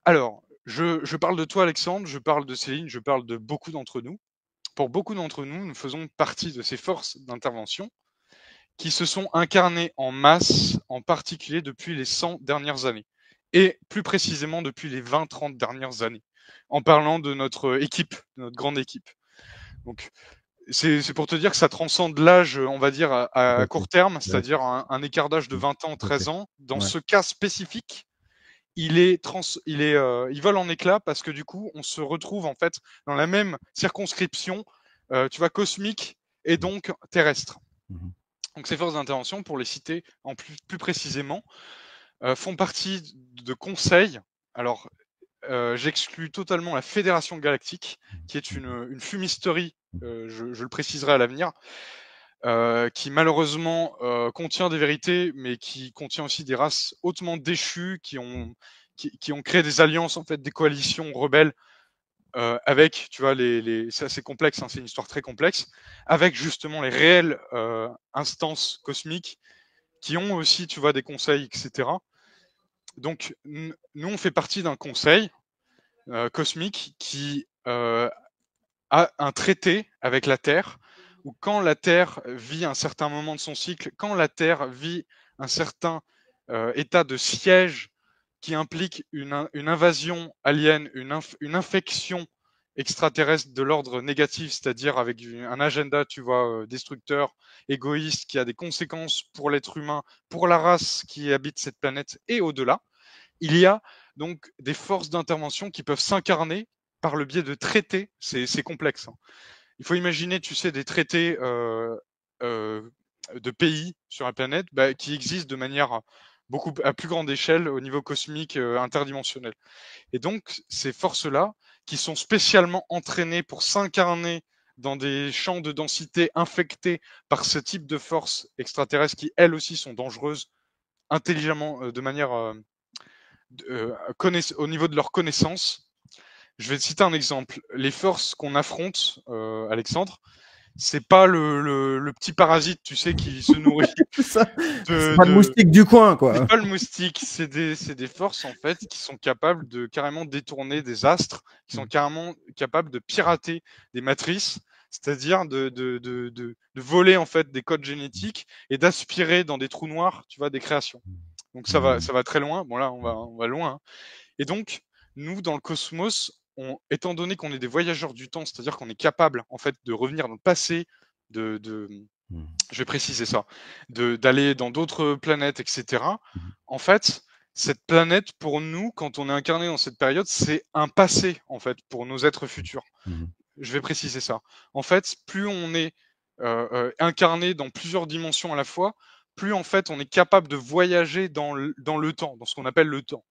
Alors, je parle de toi, Alexandre, je parle de Céline, je parle de beaucoup d'entre nous. Pour beaucoup d'entre nous, nous faisons partie de ces forces d'intervention qui se sont incarnées en masse, en particulier depuis les 100 dernières années, et plus précisément depuis les 20-30 dernières années, en parlant de notre équipe, de notre grande équipe. Donc, c'est pour te dire que ça transcende l'âge, on va dire, Tout à à fait. court terme, Tout à c'est-à-dire un écart d'âge de 20 ans, tout à fait. 13 ans. Dans Ouais. ce cas spécifique, il vole en éclats parce que du coup, on se retrouve en fait dans la même circonscription, tu vois, cosmique et donc terrestre. Mhm. Donc ces forces d'intervention, pour les citer plus précisément, font partie de conseils. Alors, j'exclus totalement la Fédération Galactique, qui est une fumisterie, je le préciserai à l'avenir, qui malheureusement contient des vérités, mais qui contient aussi des races hautement déchues qui ont créé des alliances, en fait, des coalitions rebelles avec, tu vois, c'est assez complexe, hein, c'est une histoire très complexe, avec justement les réelles instances cosmiques qui ont aussi, tu vois, des conseils, etc. Donc, nous, on fait partie d'un conseil cosmique qui a un traité avec la Terre, où quand la Terre vit un certain moment de son cycle, quand la Terre vit un certain état de siège qui implique une invasion alien, une infection extraterrestre de l'ordre négatif, c'est-à-dire avec un agenda, tu vois, destructeur, égoïste, qui a des conséquences pour l'être humain, pour la race qui habite cette planète et au-delà, il y a donc des forces d'intervention qui peuvent s'incarner par le biais de traités. C'est complexe, hein. Il faut imaginer, tu sais, des traités euh, de pays sur la planète qui existent de manière beaucoup à plus grande échelle au niveau cosmique interdimensionnel. Et donc, ces forces-là, qui sont spécialement entraînées pour s'incarner dans des champs de densité infectés par ce type de forces extraterrestres qui, elles aussi, sont dangereuses intelligemment, de manière au niveau de leur connaissance. Je vais te citer un exemple. Les forces qu'on affronte, Alexandre, c'est pas le petit parasite, tu sais, qui se nourrit C'est ça. C'est de, pas le de... moustique du coin, C'est quoi. pas le moustique, c'est des forces en fait qui sont capables de carrément détourner des astres, qui sont carrément capables de pirater des matrices, c'est-à-dire de voler en fait des codes génétiques et d'aspirer dans des trous noirs, tu vois, des créations. Donc Mmh. ça va très loin. Bon là, on va loin. Hein. Et donc, nous, dans le cosmos, étant donné qu'on est des voyageurs du temps, c'est-à-dire qu'on est capable en fait de revenir dans le passé, de Mmh. je vais préciser ça, d'aller dans d'autres planètes, etc. Mmh. En fait, cette planète, pour nous, quand on est incarné dans cette période, c'est un passé, en fait, pour nos êtres futurs. Mmh. Je vais préciser ça. En fait, plus on est incarné dans plusieurs dimensions à la fois, plus en fait on est capable de voyager dans le temps, dans ce qu'on appelle le temps.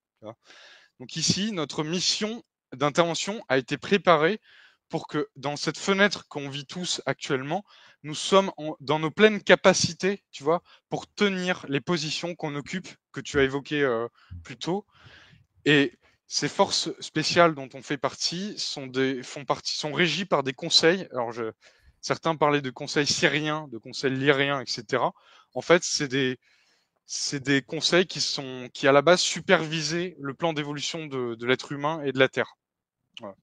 Donc ici, notre mission d'intervention a été préparée pour que dans cette fenêtre qu'on vit tous actuellement, nous sommes dans nos pleines capacités, tu vois, pour tenir les positions qu'on occupe, que tu as évoquées plus tôt. Et ces forces spéciales dont on fait partie sont régies par des conseils. Alors, certains parlaient de conseils syriens, de conseils lyriens, etc. En fait, c'est des conseils qui à la base supervisaient le plan d'évolution de l'être humain et de la Terre. Voilà.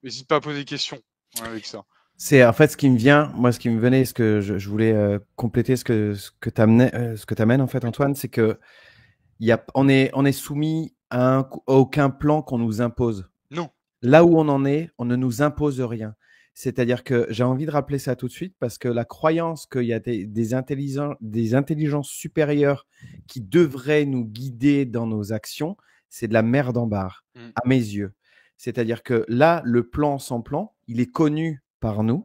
N'hésite pas à poser des questions avec ça. C'est en fait ce qui me vient, moi ce qui me venait, ce que je voulais compléter ce que tu amènes en fait Oui. Antoine, c'est que on est soumis à aucun plan qu'on nous impose. Non. Là où on en est, on ne nous impose rien. C'est-à-dire que j'ai envie de rappeler ça tout de suite parce que la croyance qu'il y a des intelligences supérieures qui devraient nous guider dans nos actions, c'est de la merde en barre, Mm. à mes yeux. C'est-à-dire que là, le plan sans plan, il est connu par nous.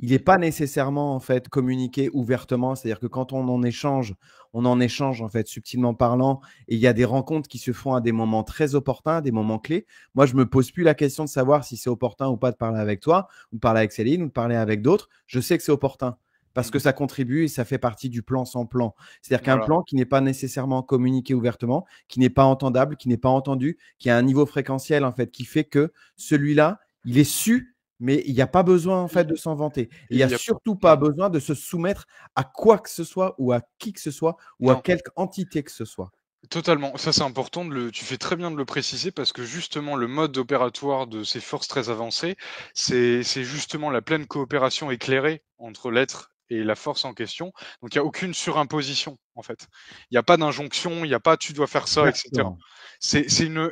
Il n'est pas nécessairement en fait communiqué ouvertement, c'est-à-dire que quand on en échange en fait subtilement parlant, et il y a des rencontres qui se font à des moments très opportuns, des moments clés. Moi, je me pose plus la question de savoir si c'est opportun ou pas de parler avec toi, ou de parler avec Céline, ou de parler avec d'autres. Je sais que c'est opportun parce Mm. que ça contribue et ça fait partie du plan sans plan. C'est-à-dire qu'un Voilà. plan qui n'est pas nécessairement communiqué ouvertement, qui n'est pas entendable, qui n'est pas entendu, qui a un niveau fréquentiel en fait qui fait que celui-là, il est su, mais il n'y a pas besoin en fait Il de s'en vanter. Et il n'y il a y a... surtout pas Non. besoin de se soumettre à quoi que ce soit ou à qui que ce soit ou à Non. quelque entité que ce soit. Totalement. Ça, c'est important tu fais très bien de le préciser parce que justement, le mode opératoire de ces forces très avancées, c'est justement la pleine coopération éclairée entre l'être et la force en question. Donc, il n'y a aucune surimposition, en fait. Il n'y a pas d'injonction, il n'y a pas tu dois faire ça, etc. Exactement. C'est une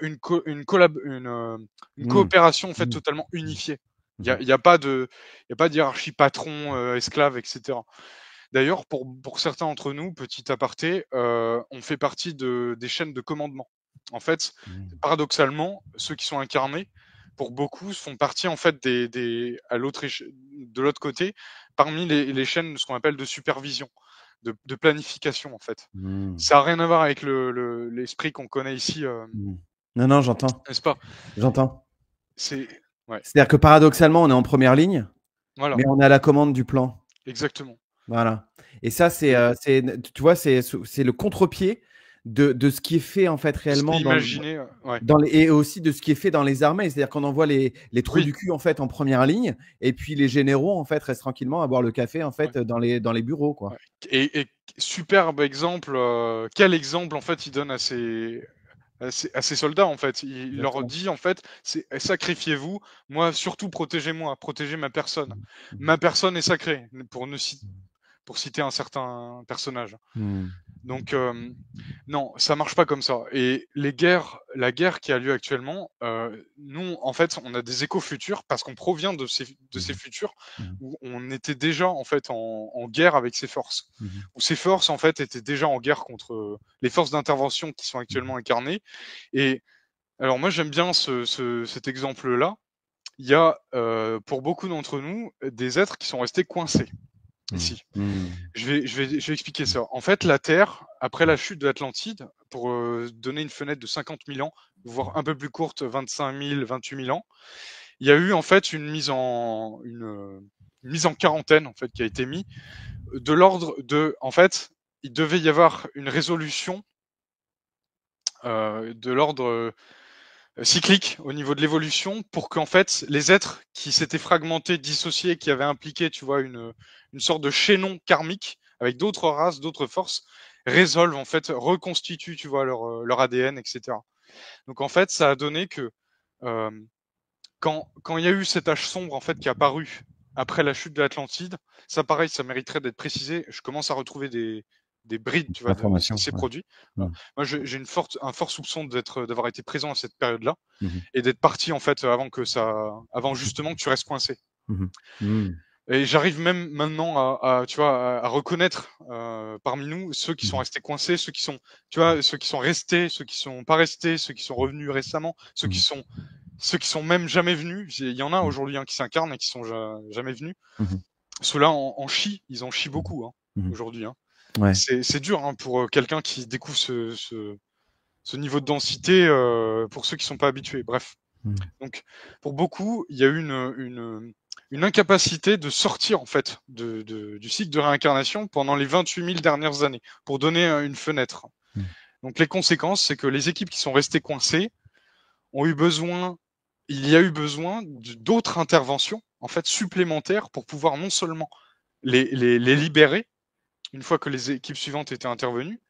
Mmh. coopération, en fait, Mmh. totalement unifiée. Mmh. Il y a pas il y a pas de hiérarchie patron, esclave, etc. D'ailleurs, pour certains d'entre nous, petit aparté, on fait partie des chaînes de commandement. En fait, Mmh. paradoxalement, ceux qui sont incarnés, pour beaucoup, font partie en fait de l'autre côté, parmi les chaînes de ce qu'on appelle de supervision, de planification en fait. Mmh. Ça a rien à voir avec l'esprit qu'on connaît ici, Mmh. Non, non, j'entends. n'est-ce pas? J'entends. C'est ouais, C'est-à-dire que paradoxalement, on est en première ligne, voilà, mais on est à la commande du plan. exactement. Voilà. Et ça, Et tu vois, c'est le contre-pied de ce qui est fait en fait de ce qui est réellement imaginé, ouais. et aussi de ce qui est fait dans les armées. C'est-à-dire qu'on envoie les trous Oui, du cul en fait en première ligne, et puis les généraux en fait restent tranquillement à boire le café en ouais. fait dans les bureaux, quoi. Ouais. Et superbe exemple, quel exemple en fait il donne à ses soldats en fait. Il leur Exactement. dit en fait, c'est sacrifiez-vous, moi surtout protégez-moi, protégez ma personne. Mmh. Mmh. Ma personne est sacrée, pour citer un certain personnage. Mmh. Donc non, ça marche pas comme ça. Et la guerre qui a lieu actuellement, nous, en fait, on a des échos futurs parce qu'on provient de ces Mmh. futurs Mmh. où on était déjà en fait en guerre avec ces forces. Mmh. Où ces forces en fait étaient déjà en guerre contre les forces d'intervention qui sont Mmh. actuellement incarnées. Et alors moi j'aime bien cet exemple-là. Il y a pour beaucoup d'entre nous des êtres qui sont restés coincés Mmh. ici. Mmh. Je vais expliquer ça. En fait, la Terre, après la chute de l'Atlantide, pour donner une fenêtre de 50 000 ans, voire un peu plus courte, 25 000, 28 000 ans, il y a eu en fait une mise en quarantaine en fait qui a été mise de l'ordre de, en fait, il devait y avoir une résolution de l'ordre cyclique au niveau de l'évolution pour qu'en fait les êtres qui s'étaient fragmentés, dissociés, qui avaient impliqué, tu vois, une sorte de chaînon karmique avec d'autres races, d'autres forces, résolvent en fait, reconstituent, tu vois, leur ADN, etc. Donc en fait, ça a donné que euh, quand il y a eu cet âge sombre en fait qui est apparu après la chute de l'Atlantide, ça pareil, ça mériterait d'être précisé. Je commence à retrouver des brides, tu vois, de ce qui L'information, s'est ouais. produit. Mmh. Moi, j'ai un fort soupçon d'avoir été présent à cette période-là Mmh. et d'être parti en fait avant justement que tu restes coincé. Mmh. Mmh. Et j'arrive même maintenant tu vois, à reconnaître parmi nous ceux qui sont Mmh. restés coincés, ceux qui sont, tu vois, ceux qui sont restés, ceux qui sont pas restés, ceux qui sont revenus récemment, Mmh. ceux qui sont même jamais venus. Il y en a Mmh. aujourd'hui qui s'incarnent et qui sont jamais venus. Mmh. Ceux-là en chient, ils en chient Mmh. beaucoup Mmh. aujourd'hui. Ouais. C'est dur pour quelqu'un qui découvre ce niveau de densité pour ceux qui sont pas habitués. Bref. Mmh. Donc, pour beaucoup, il y a eu une incapacité de sortir en fait du cycle de réincarnation pendant les 28 000 dernières années, pour donner une fenêtre. Mmh. Donc, les conséquences, c'est que les équipes qui sont restées coincées ont eu besoin, il y a eu besoin d'autres interventions en fait supplémentaires pour pouvoir non seulement les libérer une fois que les équipes suivantes étaient intervenues.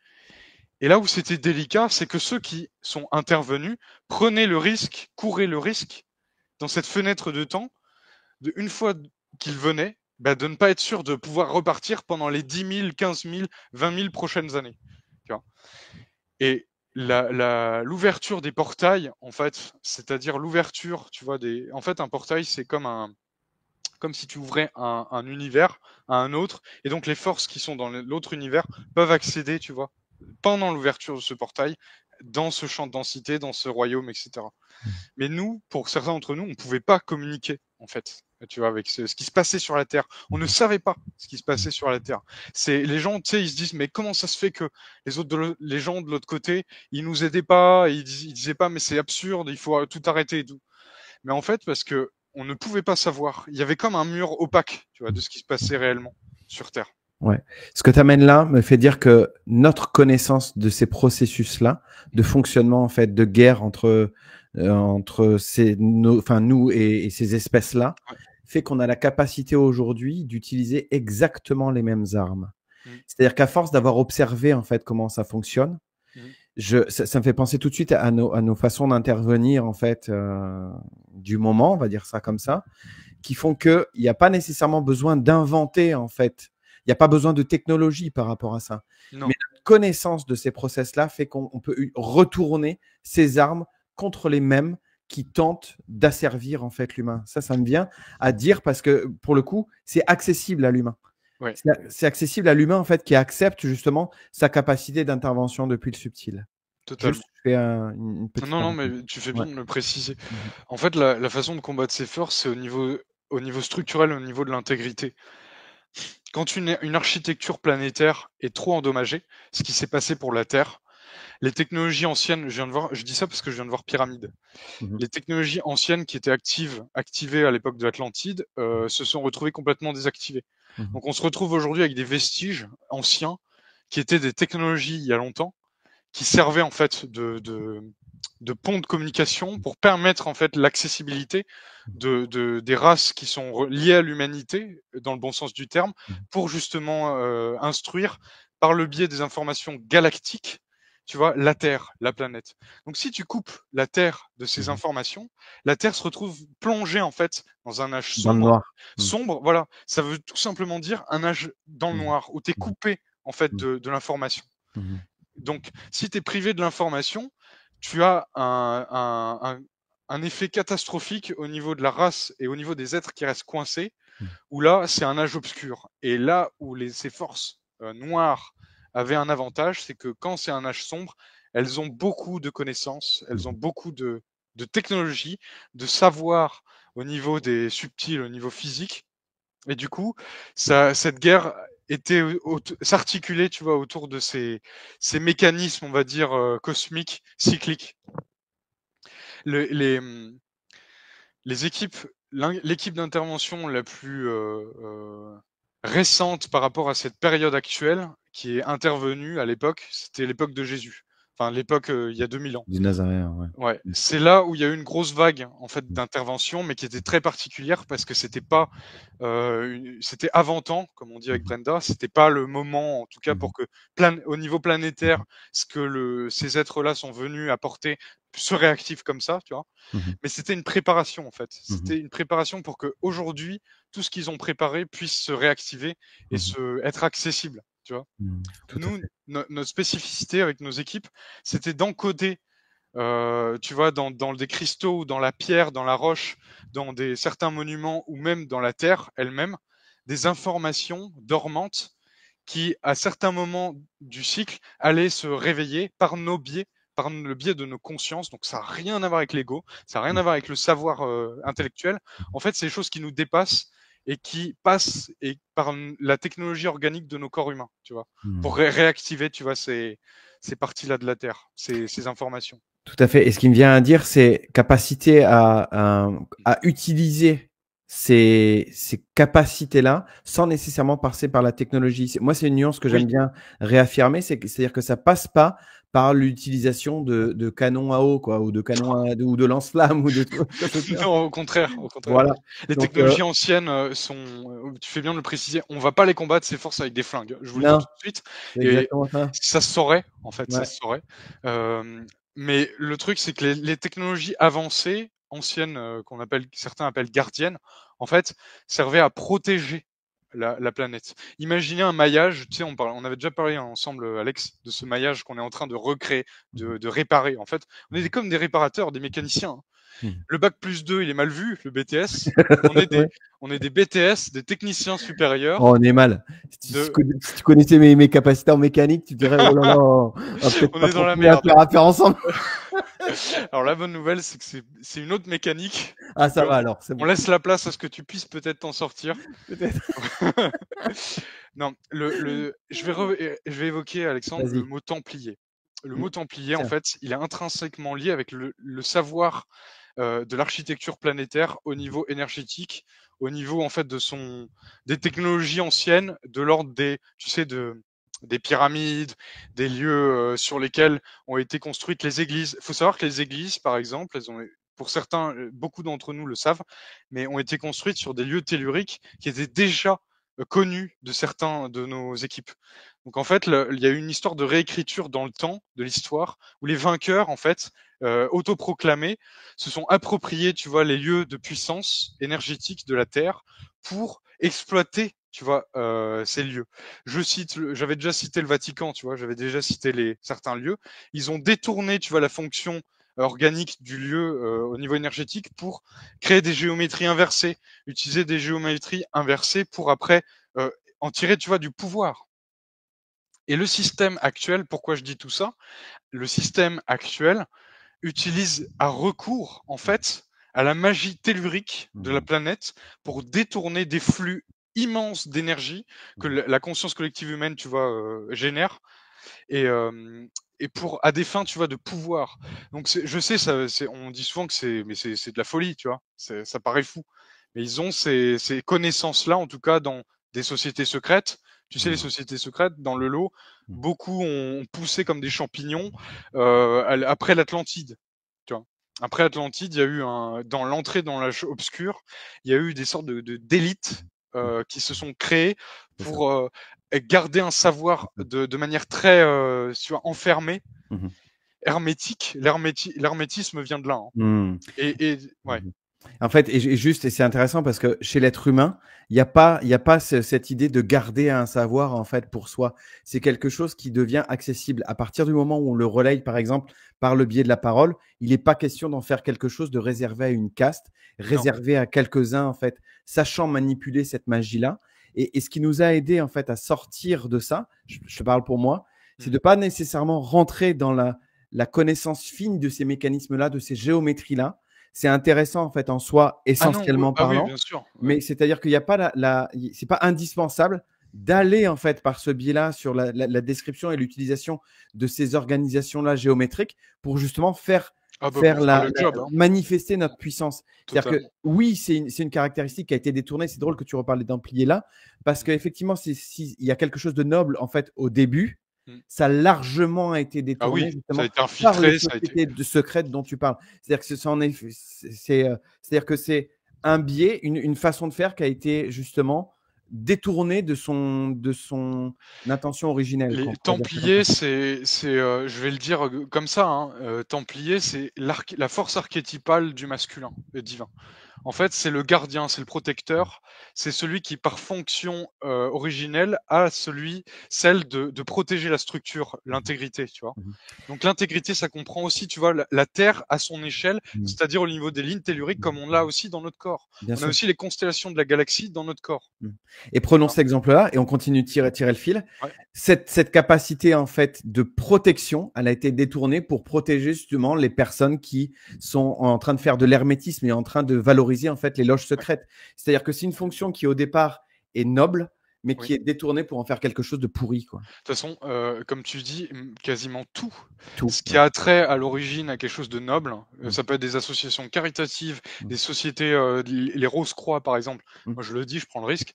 Et là où c'était délicat, c'est que ceux qui sont intervenus prenaient le risque, couraient le risque dans cette fenêtre de temps, une fois qu'ils venaient, bah, de ne pas être sûr de pouvoir repartir pendant les 10 000, 15 000, 20 000 prochaines années. Tu vois. Et l'ouverture des portails, en fait, c'est-à-dire l'ouverture, tu vois, en fait, un portail, c'est comme si tu ouvrais un univers à un autre, et donc les forces qui sont dans l'autre univers peuvent accéder, tu vois, pendant l'ouverture de ce portail, dans ce champ de densité, dans ce royaume, etc. Mais nous, pour certains d'entre nous, on ne pouvait pas communiquer, en fait, tu vois, avec ce qui se passait sur la Terre. On ne savait pas ce qui se passait sur la Terre. Les gens, tu sais, ils se disent, mais comment ça se fait que les gens de l'autre côté, ils nous aidaient pas, ils disaient pas, mais c'est absurde, il faut tout arrêter et tout. Mais en fait, parce que on ne pouvait pas savoir. Il y avait comme un mur opaque, tu vois, de ce qui se passait réellement sur Terre. Ouais. Ce que tu amènes là me fait dire que notre connaissance de ces processus-là, de fonctionnement en fait, de guerre entre nous et ces espèces-là, Ouais. fait qu'on a la capacité aujourd'hui d'utiliser exactement les mêmes armes. Mmh. C'est-à-dire qu'à force d'avoir observé en fait comment ça fonctionne, Mmh. ça me fait penser tout de suite à nos façons d'intervenir en fait du moment, on va dire ça comme ça, qui font qu'il n'y a pas nécessairement besoin d'inventer en fait. Il n'y a pas besoin de technologie par rapport à ça. Non. Mais la connaissance de ces process-là fait qu'on peut retourner ces armes contre les mêmes qui tentent d'asservir en fait l'humain. Ça me vient à dire parce que pour le coup, c'est accessible à l'humain. Ouais. C'est accessible à l'humain en fait qui accepte justement sa capacité d'intervention depuis le subtil. Totalement. Juste, je fais une petite Non, parenthèse. mais tu fais Ouais. bien de le préciser. Mhm. En fait, la façon de combattre ces forces, c'est au niveau structurel, au niveau de l'intégrité. Quand une architecture planétaire est trop endommagée, ce qui s'est passé pour la Terre, les technologies anciennes, je dis ça parce que je viens de voir Pyramide. Mhm. Les technologies anciennes qui étaient activées à l'époque de l'Atlantide, se sont retrouvées complètement désactivées. Mhm. Donc on se retrouve aujourd'hui avec des vestiges anciens qui étaient des technologies il y a longtemps, qui servaient en fait de pont de communication pour permettre en fait l'accessibilité des races qui sont liées à l'humanité, dans le bon sens du terme, Mhm. pour justement instruire par le biais des informations galactiques, tu vois, la Terre, la planète. Donc si tu coupes la Terre de ces Mhm. informations, la Terre se retrouve plongée en fait dans un âge Dans le sombre. noir. Mhm. Sombre, voilà, ça veut tout simplement dire un âge dans le Mhm. noir, où tu es coupé en fait Mhm. de l'information. Mhm. Donc, si tu es privé de l'information, tu as un effet catastrophique au niveau de la race et au niveau des êtres qui restent coincés, Mhm. où là, c'est un âge obscur. Et là où ces forces noires avaient un avantage, c'est que quand c'est un âge sombre, elles ont beaucoup de connaissances, elles ont Mhm. beaucoup de technologie, de savoir au niveau des subtils, au niveau physique, et du coup, cette guerre s'articulait, tu vois, autour de ces mécanismes, on va dire, cosmiques, cycliques. Le- les, hum, les équipes, l'équipe d'intervention la plus récente par rapport à cette période actuelle, qui est intervenue à l'époque, c'était l'époque de Jésus. enfin l'époque il y a 2000 ans. Du Nazaréen, ouais. Ouais, c'est là où il y a eu une grosse vague en fait d'intervention, mais qui était très particulière parce que c'était pas, c'était avant temps, comme on dit avec Mhm. Brenda, c'était pas le moment, en tout cas Mhm. pour que au niveau planétaire, ce que ces êtres-là sont venus apporter se réactive comme ça, tu vois. Mhm. Mais c'était une préparation en fait. Mhm. C'était une préparation pour que aujourd'hui tout ce qu'ils ont préparé puisse se réactiver et Mhm. être accessible, tu vois. Mhm. Tout à Nous, fait. notre spécificité avec nos équipes, c'était d'encoder tu vois, dans des cristaux ou dans la pierre, dans la roche, dans certains monuments ou même dans la terre elle-même, des informations dormantes qui, à certains moments du cycle, allaient se réveiller par nos biais, par le biais de nos consciences. Donc ça n'a rien à voir avec l'ego, ça n'a rien Mhm. à voir avec le savoir intellectuel. En fait, c'est des choses qui nous dépassent et qui passent par la technologie organique de nos corps humains, tu vois, pour Mhm. réactiver, tu vois, ces parties-là de la Terre, ces informations. Tout à fait. Et ce qui me vient à dire, c'est capacité à utiliser ces capacités-là sans nécessairement passer par la technologie. Moi, c'est une nuance que Oui, j'aime bien réaffirmer, c'est-à-dire que ça passe pas par l'utilisation de canons à eau, quoi, ou de canons ou de lance-flammes ou de trucs comme ça. non, au contraire, au contraire. Voilà. Les Donc, technologies anciennes sont, tu fais bien de le préciser, on va pas les combattre ces forces avec des flingues. Je vous le dis non, tout de suite. c'est Et exactement ça. ça se saurait, en fait, ça Ouais. se saurait. Mais le truc, c'est que les technologies avancées, anciennes, certains appellent gardiennes, en fait, servaient à protéger la planète. Imaginez un maillage, tu sais, on avait déjà parlé ensemble, Alex, de ce maillage qu'on est en train de recréer, Mhm. de réparer. En fait, on est comme des réparateurs, des mécaniciens, hein. Mhm. Le bac plus 2, il est mal vu, le BTS. On est Ouais. des BTS, des techniciens Oh, supérieurs on est mal. Si de, si tu connaissais mes capacités en mécanique, tu dirais, oh là là, on va peut-être on pas est dans trop la trouver merde. affaire à faire ensemble. Alors la bonne nouvelle, c'est que c'est une autre mécanique. Ah, Donc ça va alors, c'est on bon. laisse la place à ce que tu puisses peut-être t'en sortir. Peut-être. Non, je vais évoquer, Alexandre, le Vas-y. mot templier. Le Mm. mot templier, en Tiens. fait, il est intrinsèquement lié avec le savoir de l'architecture planétaire au niveau énergétique, au niveau en fait des technologies anciennes, de l'ordre tu sais, des pyramides, des lieux sur lesquels ont été construites les églises. Il faut savoir que les églises, par exemple, pour certains, beaucoup d'entre nous le savent, mais ont été construites sur des lieux telluriques qui étaient déjà connus de certains de nos équipes. Donc en fait, il y a eu une histoire de réécriture dans le temps de l'histoire où les vainqueurs, en fait, autoproclamés, se sont appropriés, tu vois, les lieux de puissance énergétique de la Terre pour exploiter, tu vois, ces lieux. J'avais déjà cité le Vatican, tu vois, j'avais déjà cité certains lieux. Ils ont détourné, tu vois, la fonction organique du lieu au niveau énergétique pour créer des géométries inversées, utiliser des géométries inversées pour après en tirer, tu vois, du pouvoir. Et le système actuel, pourquoi je dis tout ça? Le système actuel a recours, en fait, à la magie tellurique de la Mhm. planète pour détourner des flux immenses d'énergie que Mhm. la conscience collective humaine, tu vois, génère et à des fins, tu vois, de pouvoir. Donc je sais, on dit souvent que c'est de la folie, tu vois. Ça paraît fou. Mais ils ont ces connaissances-là, en tout cas, dans des sociétés secrètes. Tu sais, les Mhm. sociétés secrètes, dans le lot, Mhm. beaucoup ont poussé comme des champignons après l'Atlantide. Tu vois. Après Atlantide, il y a eu dans l'entrée dans l'âge obscur, il y a eu des sortes d'élites Mhm. qui se sont créées C'est ça. pour garder un savoir C'est ça. de manière très tu vois, enfermée, Mhm. hermétique. L'hermétisme vient de là, hein. Mhm. Ouais. Mhm. En fait, et c'est intéressant parce que chez l'être humain, il y a pas cette idée de garder un savoir en fait pour soi. C'est quelque chose qui devient accessible à partir du moment où on le relaye, par exemple, par le biais de la parole. Il n'est pas question d'en faire quelque chose de réservé à une caste, Non. réservé à quelques-uns en fait, sachant manipuler cette magie-là. Et ce qui nous a aidé en fait à sortir de ça, je te parle pour moi, c'est Mmh. de pas nécessairement rentrer dans la connaissance fine de ces mécanismes-là, de ces géométries-là. C'est intéressant en fait en soi, Ah non, oui, essentiellement ah oui, parlant, bien sûr, ouais. mais c'est-à-dire qu'il n'y a pas c'est pas indispensable d'aller en fait par ce biais-là sur la description et l'utilisation de ces organisations-là géométriques pour justement faire Ah bah, faire pour faire le job, hein, manifester notre puissance. C'est-à-dire que totalement. oui, c'est une caractéristique qui a été détournée. C'est drôle que tu reparles des Templiers là, parce Mmh. qu'effectivement, il y a quelque chose de noble en fait au début, Mmh. ça a largement été Ah détourné oui, ça a justement été par les infiltré, ça a été sociétés secrètes dont tu parles. C'est-à-dire que ça en est, c'est-à-dire que c'est un biais, une façon de faire qui a été justement détournée de son intention originelle, les quoi, on va dire ça comme Templiers, ça. je vais le dire comme ça, hein, Templier, c'est la force archétypale du masculin, divin. En fait, c'est le gardien, c'est le protecteur, c'est celui qui, par fonction originelle, a celle de protéger la structure, Mmh l'intégrité, tu vois. mh. Donc l'intégrité, ça comprend aussi, tu vois, la Terre à son échelle, Mmh. c'est-à-dire au niveau des lignes telluriques, comme on l'a aussi dans notre corps. Bien On a sûr. aussi les constellations de la galaxie dans notre corps. Mmh. Et prenons cet exemple-là et on continue de tirer le fil. Ouais, Cette capacité en fait de protection, elle a été détournée pour protéger justement les personnes qui sont en train de faire de l'hermétisme et en train de valoriser en fait les loges ouais, secrètes. C'est-à-dire que c'est une fonction qui au départ est noble, mais oui. qui est détournée pour en faire quelque chose de pourri, quoi. De toute façon, comme tu dis, quasiment tout Tout, ce qui ouais. a trait à l'origine à quelque chose de noble, Mmh. ça peut être des associations caritatives, Mmh. des sociétés, les Rose-Croix par exemple. Mmh. Moi je le dis, je prends le risque.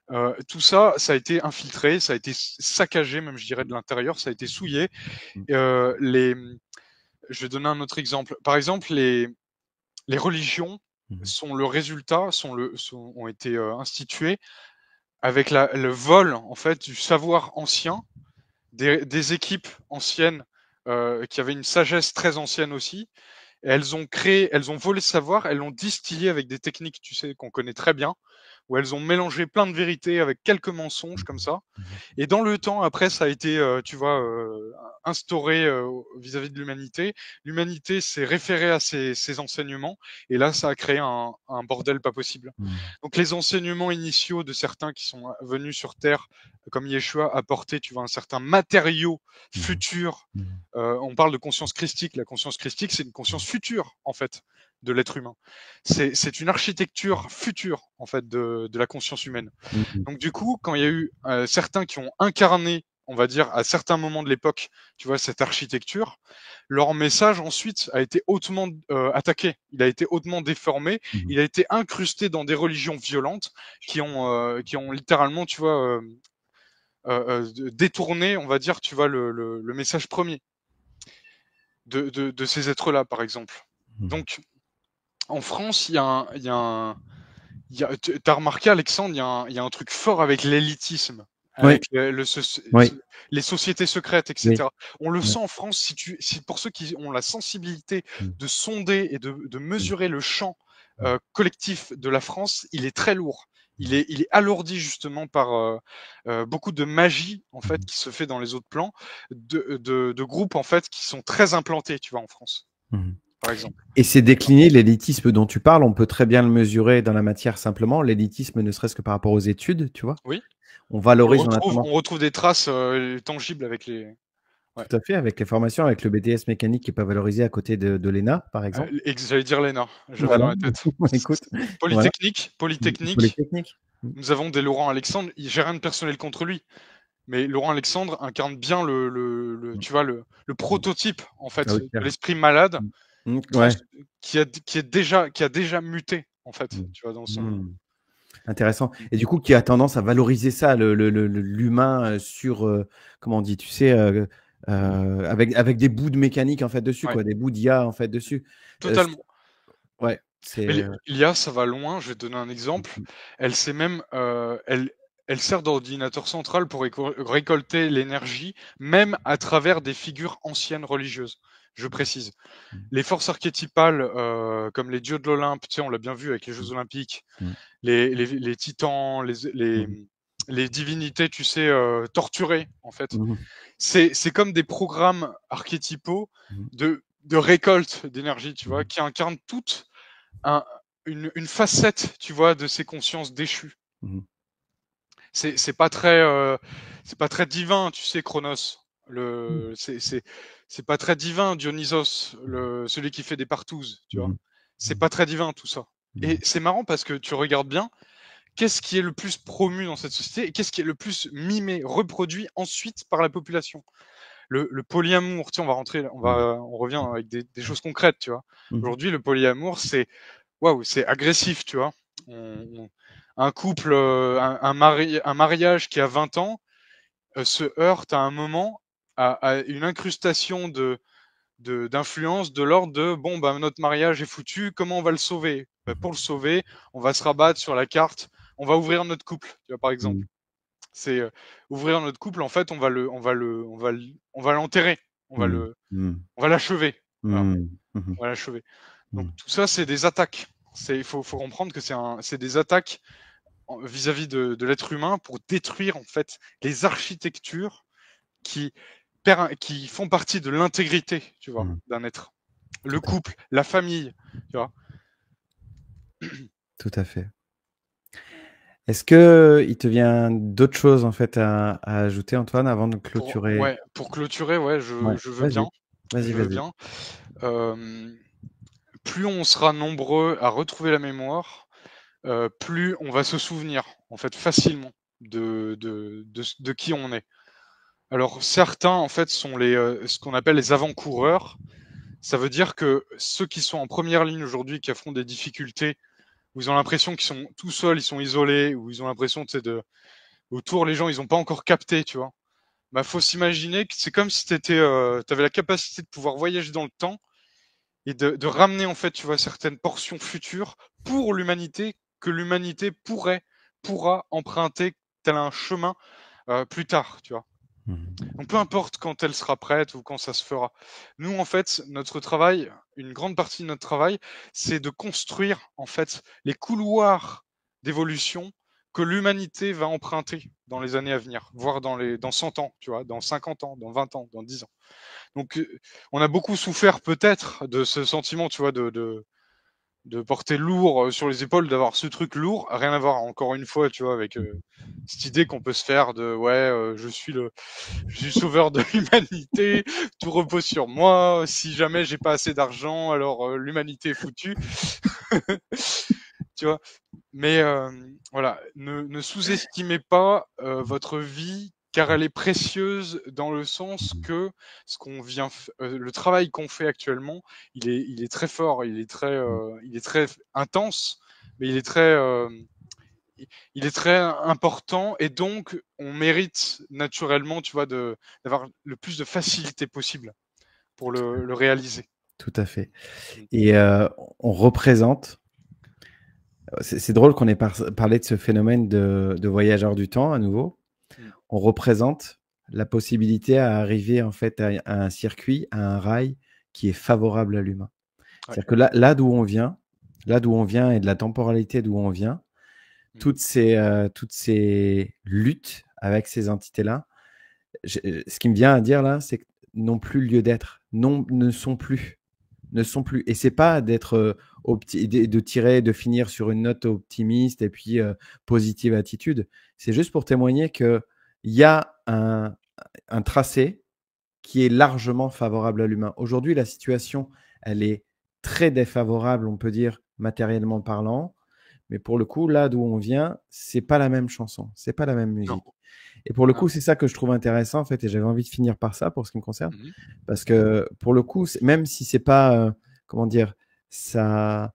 Mmh. Tout ça, ça a été infiltré, ça a été saccagé même je dirais de l'intérieur, ça a été souillé. Mmh. Les Je vais donner un autre exemple. Par exemple, les religions Mmh. sont le résultat, ont été, instituées avec le vol en fait du savoir ancien des équipes anciennes, qui avaient une sagesse très ancienne aussi. Et elles ont volé ce savoir, elles l'ont distillé avec des techniques, tu sais, qu'on connaît très bien, où elles ont mélangé plein de vérités avec quelques mensonges comme ça. Mmh. Et dans le temps, après, ça a été, tu vois, instauré vis-à-vis de l'humanité. L'humanité s'est référée à ces enseignements, et là, ça a créé un bordel pas possible. Mmh. Donc les enseignements initiaux de certains qui sont venus sur Terre, comme Yeshua, apporter, tu vois, un certain matériau Mmh. futur. Mmh. On parle de conscience christique. La conscience christique, c'est une conscience future, en fait, de l'être humain. C'est une architecture future, en fait, de la conscience humaine. Mmh. Mmh. Donc du coup, quand il y a eu certains qui ont incarné, on va dire, à certains moments de l'époque, tu vois, cette architecture, leur message ensuite a été hautement attaqué. Il a été hautement déformé. Mmh. Il a été incrusté dans des religions violentes qui ont littéralement, tu vois, détourné, on va dire, tu vois, le message premier de ces êtres-là, par exemple. Mmh. Donc, en France, t'as remarqué, Alexandre, il y a un truc fort avec l'élitisme, Oui, avec oui, les sociétés secrètes, oui. etc. On le Ouais. sent en France, si pour ceux qui ont la sensibilité Mmh. de sonder et de Mmh. mesurer le champ Mmh. collectif de la France, il est très lourd. Mmh. Il est alourdi justement par beaucoup de magie en fait Mmh. qui se fait dans les autres plans, de groupes en fait qui sont très implantés, tu vois, en France, Mmh. par exemple. Et c'est décliné, l'élitisme dont tu parles, on peut très bien le mesurer dans la matière simplement. L'élitisme, ne serait-ce que par rapport aux études, tu vois. Oui. On valorise, on a tendance, On retrouve des traces tangibles avec les. Ouais. tout à fait, avec les formations, avec le BTS mécanique qui n'est pas valorisé à côté de l'ENA, par exemple. J'allais dire l'ENA, j'avais dans Voilà, la tête. écoute, voilà, pour les Polytechnique, techniques. Mmh. nous avons des Laurent Alexandre. J'ai rien de personnel contre lui, mais Laurent Alexandre incarne bien Mmh. tu vois, le Mmh. prototype en Ah fait oui, de clair. l'esprit malade Mmh. Mmh, trans, ouais. qui a déjà muté en fait, Mmh. tu vois, dans son. Mmh. Intéressant. Mmh. Et du coup, qui a tendance à valoriser ça, l'humain sur, comment on dit, tu sais, avec des bouts de mécanique en fait dessus, Ouais, quoi, des bouts d'IA en fait dessus. C totalement. Ouais, Mais c'est, l'IA, ça va loin. Je vais te donner un mmh exemple. mh. Elle sait même, elle sert d'ordinateur central pour récolter l'énergie, même à travers des figures anciennes religieuses. Je précise. Mmh. Les forces archétypales, comme les dieux de l'Olympe, tu sais, on l'a bien vu avec les Jeux Mmh. olympiques, Mmh. les titans, Mmh. les divinités, tu sais, torturées, en fait. Mmh mh. C'est comme des programmes archétypaux Mmh. de récolte d'énergie, tu vois, Mmh. qui incarnent toutes un une facette, tu vois, de ces consciences déchues. Mmh. C'est c'est pas très, heu, c'est pas très divin, tu sais, Chronos. Mmh. C'est pas très divin, Dionysos, celui qui fait des partouzes, tu vois? Mmh. C'est Mmh. pas très divin tout ça. Et Mmh. c'est marrant parce que tu regardes bien, qu'est-ce qui est le plus promu dans cette société et qu'est-ce qui est le plus mimé, reproduit ensuite par la population? Le polyamour, tu sais, Mmh. on revient avec des choses concrètes, tu vois? Mmh mh. Aujourd'hui, le polyamour, c'est waouh, c'est agressif, tu vois? Un couple, un mariage qui a 20 ans, se heurte à un moment à une incrustation d'influence de l'ordre de bon bah notre mariage est foutu, comment on va le sauver? Bah, pour le sauver, on va se rabattre sur la carte, on va ouvrir notre couple, tu vois par exemple. Mmh. C'est ouvrir notre couple, en fait, on va l'enterrer, Mmh. Mmh. on va l'achever. Voilà, Mmh. Mmh. on va l'achever. Donc Mmh. tout ça, c'est des attaques. Il faut comprendre que c'est des attaques vis-à-vis de l'être humain pour détruire en fait les architectures qui, qui font partie de l'intégrité, tu vois, Mmh. d'un être. Tout Le à couple, la famille, tu vois. tout à fait. Est-ce que il te vient d'autres choses en fait à ajouter, Antoine, avant de clôturer? Ouais, pour clôturer, ouais, Ouais, je veux bien, vas-y, vas-y, je veux vas-y. bien. Euh, Plus on sera nombreux à retrouver la mémoire, plus on va se souvenir, en fait, facilement de qui on est. Alors certains, en fait, sont ce qu'on appelle les avant-coureurs. Ça veut dire que ceux qui sont en première ligne aujourd'hui, qui affrontent des difficultés, où ils ont l'impression qu'ils sont tout seuls, ils sont isolés, où ils ont l'impression, tu sais, autour, les gens, ils ont pas encore capté, tu vois. Bah, faut s'imaginer que c'est comme si t'avais la capacité de pouvoir voyager dans le temps et de ramener, en fait, tu vois, certaines portions futures pour l'humanité, que l'humanité pourra emprunter tel un chemin plus tard, tu vois. Mmh. Donc peu importe quand elle sera prête ou quand ça se fera. Nous, en fait, notre travail, une grande partie de notre travail, c'est de construire, en fait, les couloirs d'évolution que l'humanité va emprunter dans les années à venir, voire dans 100 ans, tu vois, dans 50 ans, dans 20 ans, dans 10 ans. Donc, on a beaucoup souffert peut-être de ce sentiment, tu vois, de porter lourd sur les épaules, d'avoir ce truc lourd, rien à voir encore une fois, tu vois, avec cette idée qu'on peut se faire de ouais, je suis le sauveur de l'humanité, tout repose sur moi. Si jamais j'ai pas assez d'argent, alors l'humanité est foutue, tu vois. Mais voilà, ne sous-estimez pas votre vie, car elle est précieuse dans le sens Mmh. que le travail qu'on fait actuellement, il est très fort, il est très intense, mais il est très important et donc on mérite naturellement, tu vois, d'avoir le plus de facilité possible pour le réaliser. Tout à fait. Mm. Et on représente. C'est drôle qu'on ait parlé de ce phénomène de voyageurs du temps à nouveau. Mm. On représente la possibilité à arriver en fait à un circuit, à un rail qui est favorable à l'humain. Ouais. C'est-à-dire que là d'où on vient et de la temporalité d'où on vient, Mm. toutes ces luttes avec ces entités-là, ce qui me vient à dire là, c'est que n'ont plus lieu d'être, non, ne sont plus. Et c'est pas d'être de tirer, de finir sur une note optimiste et puis positive attitude. C'est juste pour témoigner que il y a un tracé qui est largement favorable à l'humain. Aujourd'hui, la situation, elle est très défavorable, on peut dire matériellement parlant. Mais pour le coup, là d'où on vient, c'est pas la même chanson, c'est pas la même Non. musique. Et pour le Ah. coup, c'est ça que je trouve intéressant en fait, et j'avais envie de finir par ça pour ce qui me concerne, Mhm. parce que pour le coup, même si c'est pas, comment dire, ça,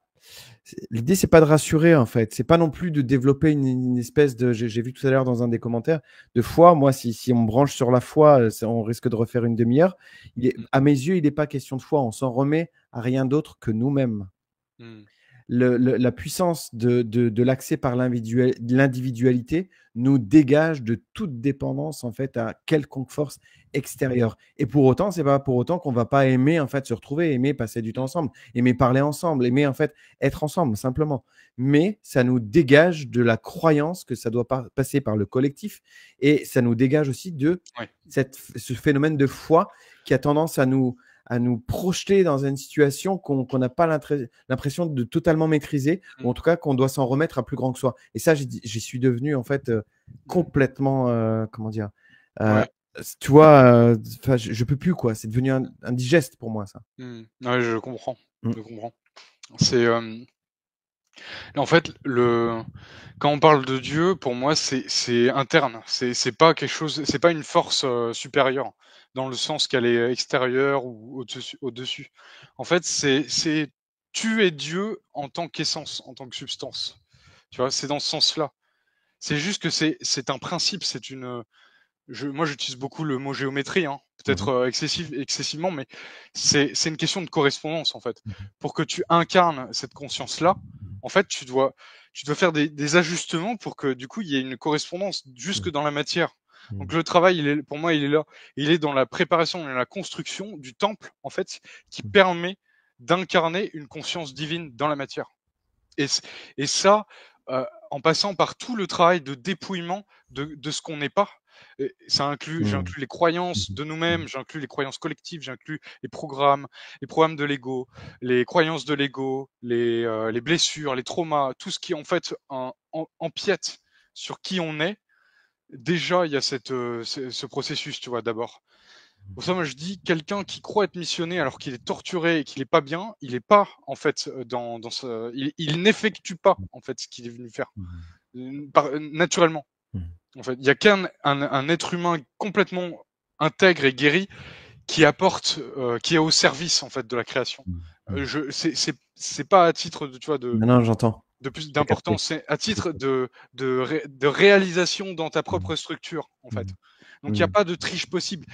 l'idée c'est pas de rassurer en fait, c'est pas non plus de développer une espèce de, j'ai vu tout à l'heure dans un des commentaires, de foi. Moi, si on me branche sur la foi, on risque de refaire une demi-heure. Mm. À mes yeux, il n'est pas question de foi, on s'en remet à rien d'autre que nous-mêmes. Mm. La puissance de l'accès par l'individualité nous dégage de toute dépendance en fait à quelconque force extérieure. Et pour autant, c'est pas pour autant qu'on va pas aimer en fait se retrouver, aimer passer du temps Mm. ensemble, aimer parler ensemble, aimer en fait être ensemble simplement. Mais ça nous dégage de la croyance que ça doit passer par le collectif, et ça nous dégage aussi de Ouais. ce phénomène de foi qui a tendance à nous projeter dans une situation qu'on n'a pas l'impression de totalement maîtriser, ou Mm. en tout cas qu'on doit s'en remettre à plus grand que soi. Et ça, j'y suis devenu en fait Mm. complètement, comment dire, euh, Ouais. tu vois, je peux plus quoi. C'est devenu indigeste pour moi ça. Mm. Ouais, je comprends. Mm. Je comprends. C'est en fait quand on parle de Dieu, pour moi, c'est interne. C'est pas quelque chose, c'est pas une force supérieure dans le sens qu'elle est extérieure ou au-dessus. En fait, c'est tu es Dieu en tant qu'essence, en tant que substance. Tu vois, c'est dans ce sens-là. C'est juste que c'est un principe, moi j'utilise beaucoup le mot géométrie, hein, peut-être excessivement, mais c'est une question de correspondance en fait. Pour que tu incarnes cette conscience-là, en fait, tu dois faire des ajustements pour que du coup il y ait une correspondance jusque dans la matière. Donc le travail, pour moi, il est là. Il est dans la préparation et la construction du temple, en fait, qui permet d'incarner une conscience divine dans la matière. Et ça, en passant par tout le travail de dépouillement de ce qu'on n'est pas. J'inclus les croyances de nous-mêmes, j'inclus les croyances collectives, j'inclus les programmes de l'ego, les croyances de l'ego, les blessures, les traumas, tout ce qui en fait empiète sur qui on est. Déjà, il y a ce processus, tu vois, d'abord. Pour ça, moi, je dis, quelqu'un qui croit être missionné alors qu'il est torturé et qu'il est pas bien, il est pas, en fait, il n'effectue pas, en fait, ce qu'il est venu faire. Naturellement. En fait, il y a qu'un un être humain complètement intègre et guéri qui apporte, qui est au service, en fait, de la création. C'est pas à titre de, tu vois, Non, j'entends. de plus d'importance, c'est à titre de réalisation dans ta propre structure, en fait. Donc il n'y a pas de triche possible.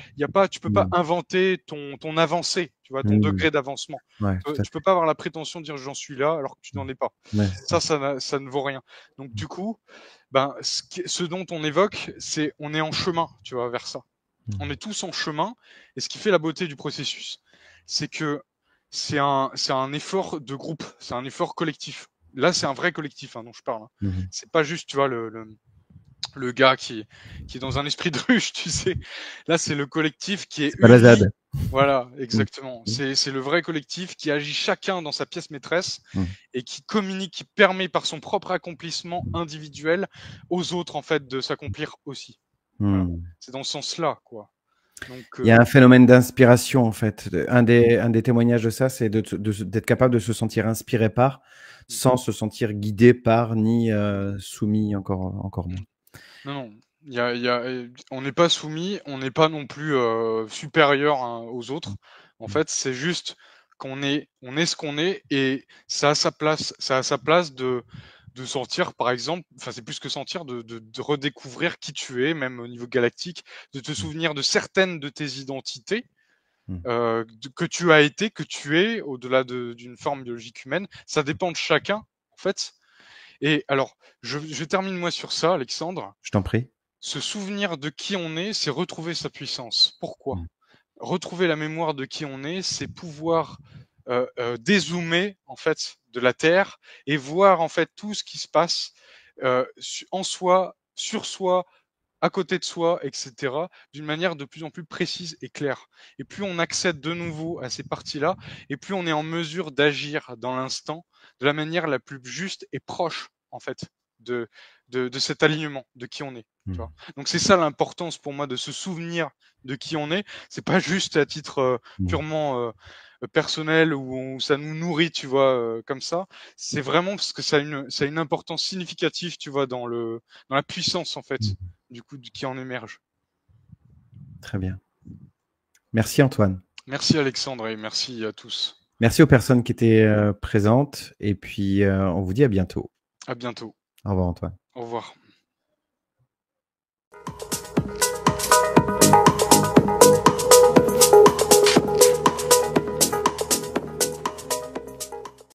Tu peux pas inventer ton avancée, tu vois, ton degré d'avancement. Ouais, Tu peux pas avoir la prétention de dire j'en suis là alors que tu n'en es pas. ouais, Ça ne vaut rien. Donc du coup, ben ce dont on évoque, c'est on est en chemin, tu vois, vers ça. On est tous en chemin, et ce qui fait la beauté du processus, c'est que c'est un effort de groupe, c'est un effort collectif. Là, c'est un vrai collectif dont je parle. C'est pas juste, tu vois, le gars qui est dans un esprit de ruche, tu sais. Là, c'est le collectif qui est pas la uni. ZAD. Voilà, exactement. C'est le vrai collectif qui agit chacun dans sa pièce maîtresse et qui communique, qui permet par son propre accomplissement individuel aux autres, en fait, de s'accomplir aussi. Voilà. C'est dans ce sens-là, quoi. Donc, il y a un phénomène d'inspiration, en fait. Un des témoignages de ça, c'est d'être capable de se sentir inspiré par, sans se sentir guidé par, ni soumis encore moins. Non, on n'est pas soumis, on n'est pas non plus supérieur aux autres. En fait, c'est juste on est ce qu'on est, et ça a sa place de sentir, par exemple, enfin c'est plus que sentir, de redécouvrir qui tu es, même au niveau galactique, de te souvenir de certaines de tes identités que tu as été, que tu es, au-delà d'une forme biologique humaine. Ça dépend de chacun, en fait. Et alors, je termine moi sur ça, Alexandre. Je t'en prie. Se souvenir de qui on est, c'est retrouver sa puissance. Pourquoi? Retrouver la mémoire de qui on est, c'est pouvoir dézoomer en fait de la Terre et voir en fait tout ce qui se passe en soi, sur soi, à côté de soi, etc., d'une manière de plus en plus précise et claire. Et plus on accède de nouveau à ces parties-là, et plus on est en mesure d'agir dans l'instant de la manière la plus juste et proche, en fait, de cet alignement, de qui on est. Tu vois. Donc c'est ça l'importance pour moi de se souvenir de qui on est. C'est pas juste à titre purement personnel où ça nous nourrit, tu vois, comme ça. C'est vraiment parce que ça a une importance significative, tu vois, dans la puissance, en fait, du coup, qui en émerge. Très bien. Merci Antoine. Merci Alexandre et merci à tous. Merci aux personnes qui étaient présentes, et puis on vous dit à bientôt. À bientôt. Au revoir Antoine. Au revoir.